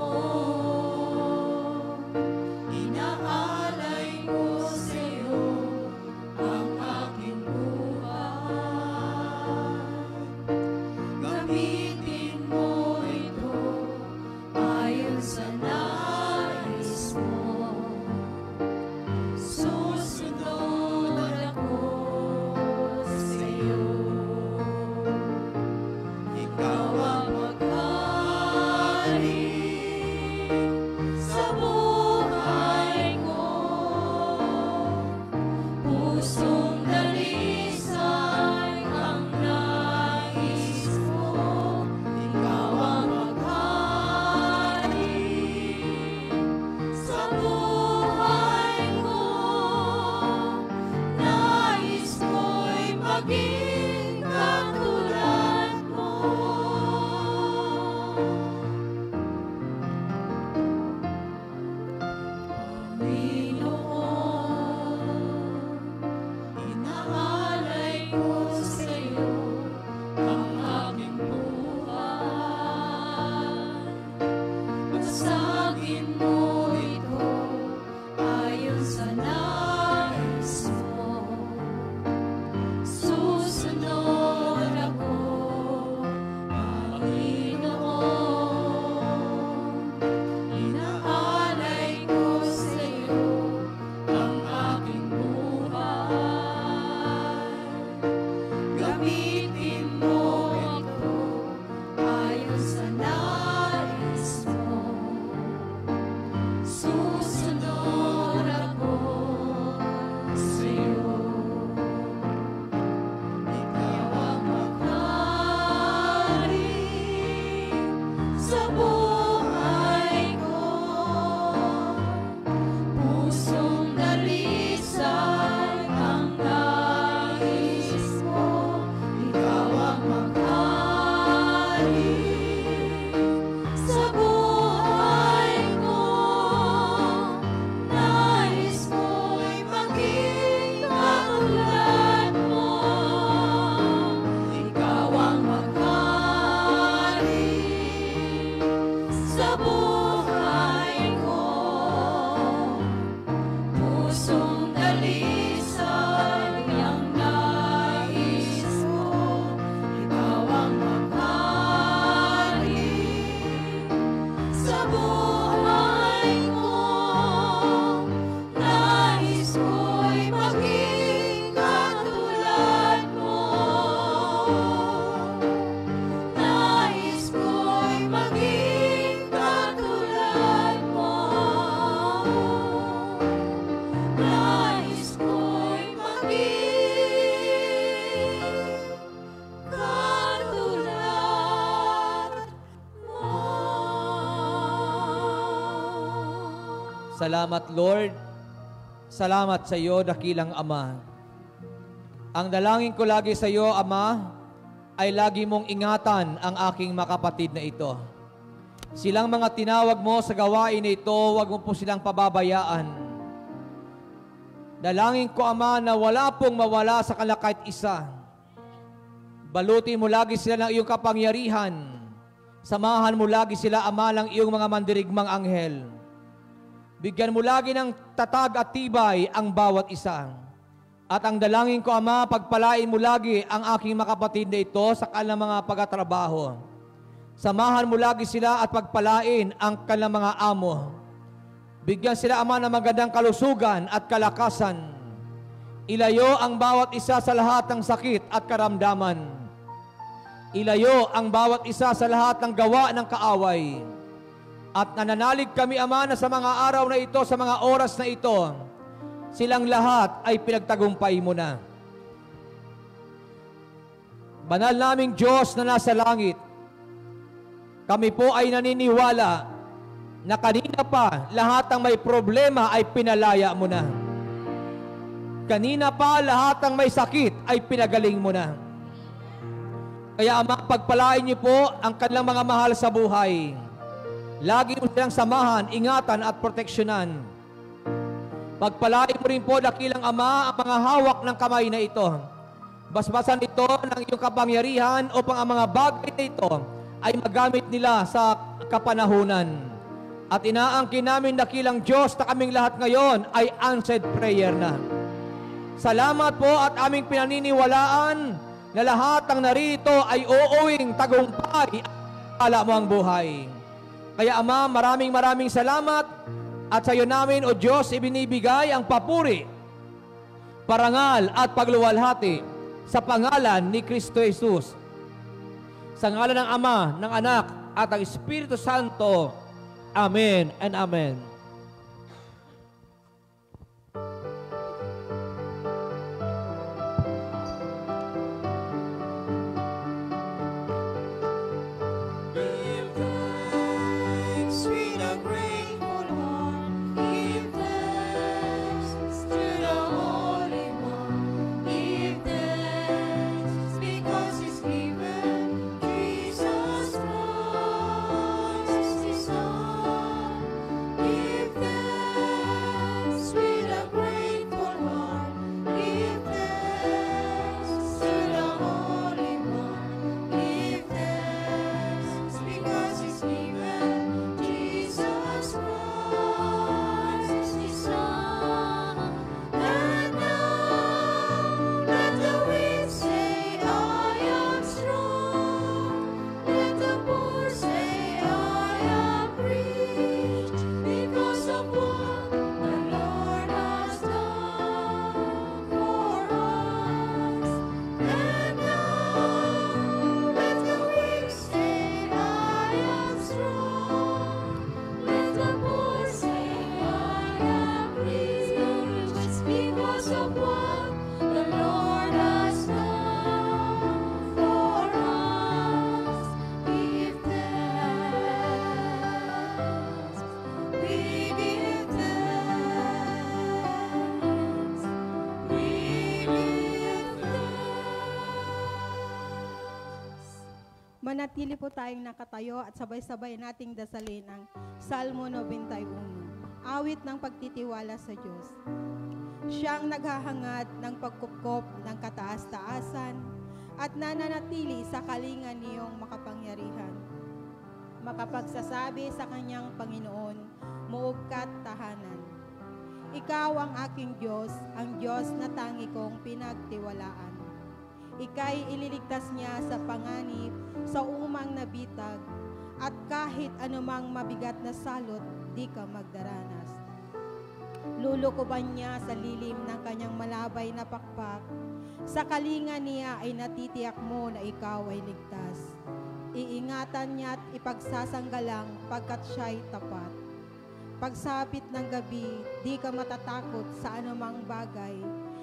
Salamat, Lord. Salamat sa iyo, dakilang Ama. Ang dalangin ko lagi sa iyo, Ama, ay lagi mong ingatan ang aking mga kapatid na ito. Silang mga tinawag mo sa gawain na ito, huwag mo po silang pababayaan. Dalangin ko, Ama, na wala pong mawala sa kanila kahit isa. Balutin mo lagi sila ng iyong kapangyarihan. Samahan mo lagi sila, Ama, ng iyong mga mandirigmang anghel. Bigyan mo lagi ng tatag at tibay ang bawat isa. At ang dalangin ko, Ama, pagpalain mo lagi ang aking mga kapatid na ito sa kanilang mga pagtatrabaho. Samahan mo lagi sila at pagpalain ang kanilang mga amo. Bigyan sila, Ama, ng magandang kalusugan at kalakasan. Ilayo ang bawat isa sa lahat ng sakit at karamdaman. Ilayo ang bawat isa sa lahat ng gawa ng kaaway. At nananalig kami, Ama, na sa mga araw na ito, sa mga oras na ito, silang lahat ay pinagtagumpay mo na. Banal naming Diyos na nasa langit, kami po ay naniniwala na kanina pa lahat ng may problema ay pinalaya mo na. Kanina pa lahat ng may sakit ay pinagaling mo na. Kaya, Ama, pagpalain niyo po ang kanilang mga mahal sa buhay. Lagi mo silang samahan, ingatan at proteksyonan. Pagpalain mo rin po, dakilang Ama, ang mga hawak ng kamay na ito. Basbasan ito ng iyong kapangyarihan upang ang mga bagay na ito ay magamit nila sa kapanahunan. At inaangkin namin, dakilang Diyos, na kaming lahat ngayon ay answered prayer na. Salamat po at aming pinaniniwalaan na lahat ng narito ay uuwing tagumpay at ala mo ang buhay. Kaya, Ama, maraming salamat at sa iyo namin, O Diyos, ibinibigay ang papuri, parangal at pagluwalhati sa pangalan ni Kristo Jesus. Sa ngalan ng Ama, ng Anak at ng Espiritu Santo. Amen and Amen.
Manatili po tayong nakatayo at sabay-sabay nating dasalin ang Salmo 91, awit ng pagtitiwala sa Diyos. Siyang naghahangad ng pagkupkop ng kataas-taasan at nananatili sa kalingan niyong makapangyarihan. Makapagsasabi sa kanyang Panginoon, muog ka't tahanan. Ikaw ang aking Diyos, ang Diyos na tangi kong pinagtiwalaan. Ika'y ililigtas niya sa panganib, sa umang nabitag, at kahit anumang mabigat na salot, di ka magdaranas. Lulukuban niya sa lilim ng kanyang malabay na pakpak. Sa kalinga niya ay natitiyak mo na ikaw ay ligtas. Iingatan niya at ipagsasanggalang pagkat siya'y tapat. Pagsapit ng gabi, di ka matatakot sa anumang bagay,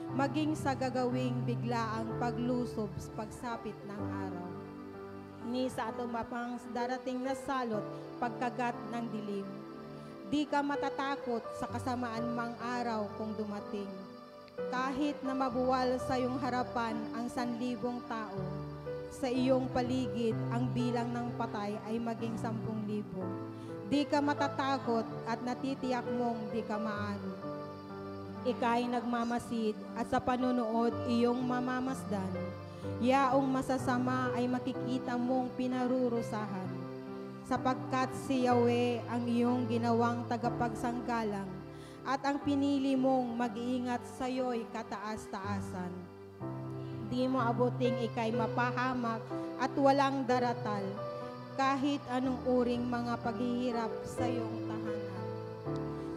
maging sa gagawing biglaang paglusob sa pagsapit ng araw. Ni sa atumapang darating na salot, pagkagat ng dilim. Di ka matatakot sa kasamaan mang araw kung dumating. Kahit na mabuwal sa iyong harapan ang 1,000 tao, sa iyong paligid ang bilang ng patay ay maging 10,000. Di ka matatakot at natitiyak mong di ka maano. Ika'y nagmamasid at sa panunood iyong mamamasdan. Yaong masasama ay makikita mong pinarurusahan. Sapagkat si Yahweh ang iyong ginawang tagapagsanggalang at ang pinili mong mag-iingat sa iyo'y kataas-taasan. Di mo abuting ika'y mapahamak at walang daratal, kahit anong uring mga paghihirap sa iyong tahanan.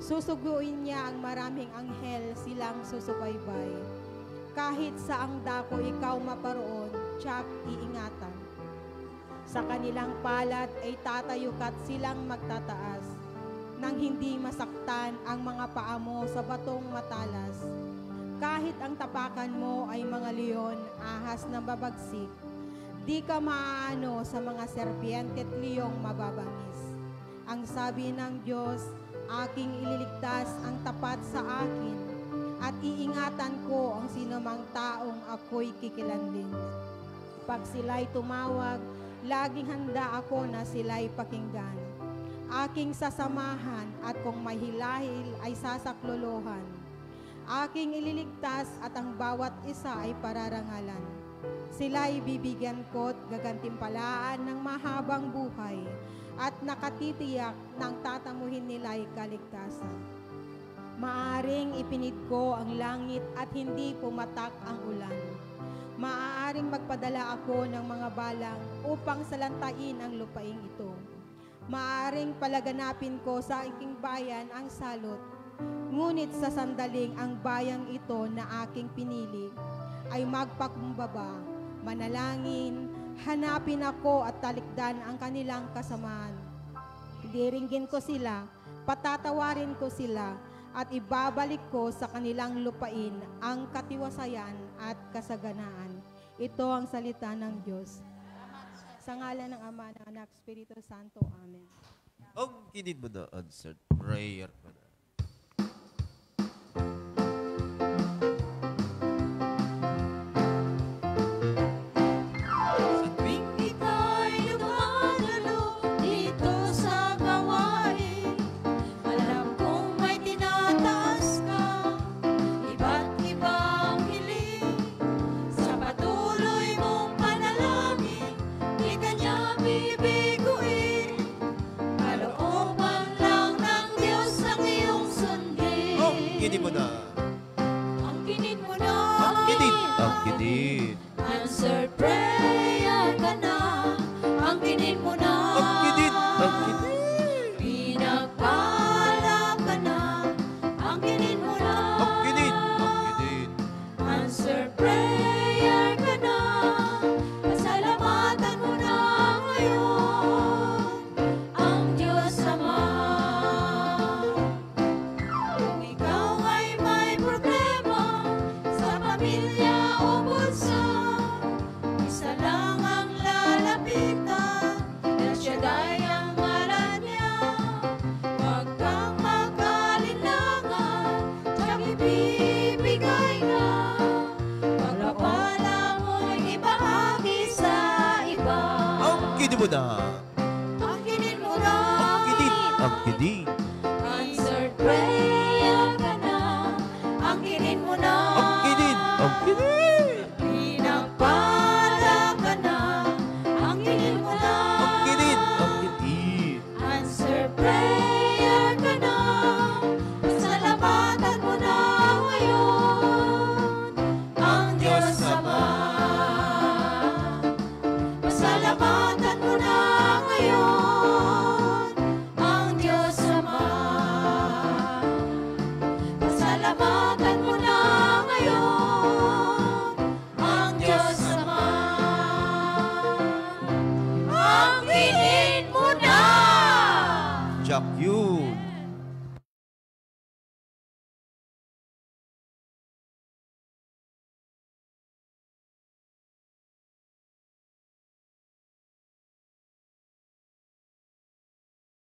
Susuguin niya ang maraming anghel silang susubaybay. Kahit saang dako ikaw maparoon, tiyak iingatan. Sa kanilang palad ay tatayukat silang magtataas, nang hindi masaktan ang mga paa mo sa batong matalas. Kahit ang tapakan mo ay mga leon, ahas na babagsik, di ka maaano sa mga serpiente at liyong mababangis. Ang sabi ng Diyos, aking ililigtas ang tapat sa akin, at iingatan ko ang sinumang taong ako'y kikilandin. Pag sila'y tumawag, laging handa ako na sila'y pakinggan. Aking sasamahan at kung may hilahil ay sasaklolohan. Aking ililigtas at ang bawat isa ay pararangalan. Sila'y bibigyan ko't gagantimpalaan ng mahabang buhay at nakatitiyak ng tatamuhin nila'y kaligtasan. Maaring ipinid ko ang langit at hindi pumatak ang ulan. Maaaring magpadala ako ng mga balang upang salantain ang lupaing ito. Maaring palaganapin ko sa aking bayan ang salot. Ngunit sa sandaling ang bayang ito na aking pinili ay magpakumbaba, manalangin, hanapin ako at talikdan ang kanilang kasamaan. Diringgin ko sila, patatawarin ko sila, at ibabalik ko sa kanilang lupain ang katiwasayan at kasaganaan. Ito ang salita ng Diyos. Sa ngalan ng Ama, ng Anak, Espiritu Santo. Amen.
Ang kinid mo na answered prayer pa na. Kinid mo na.
Ang kinid mo na.
Ang kinid. Ang kinid.
Answered prayer ka na. Ang kinid mo na.
Ang kinid. Ang kinid.
Pinagpala ka na. Ang kinid mo na.
Ang kinid. Ang kinid.
Answered prayer ka na. Pasalamatan mo na ngayon ang Diyos Ama.
Kinid mo na.
Ang kinid mo na.
Ang kinid. Ang kinid.
Answered prayer ka na. Ang kinid mo na.
Ang kinid. Ang kinid.
Pinagpala ka na. Ang kinid mo na.
Ang kinid. Ang kinid.
Answered prayer ka na. Pasalamatan mo na ngayon ang Diyos Ama. Pasalamatan mo na ngayon ang Diyos Ama. Pasalamatan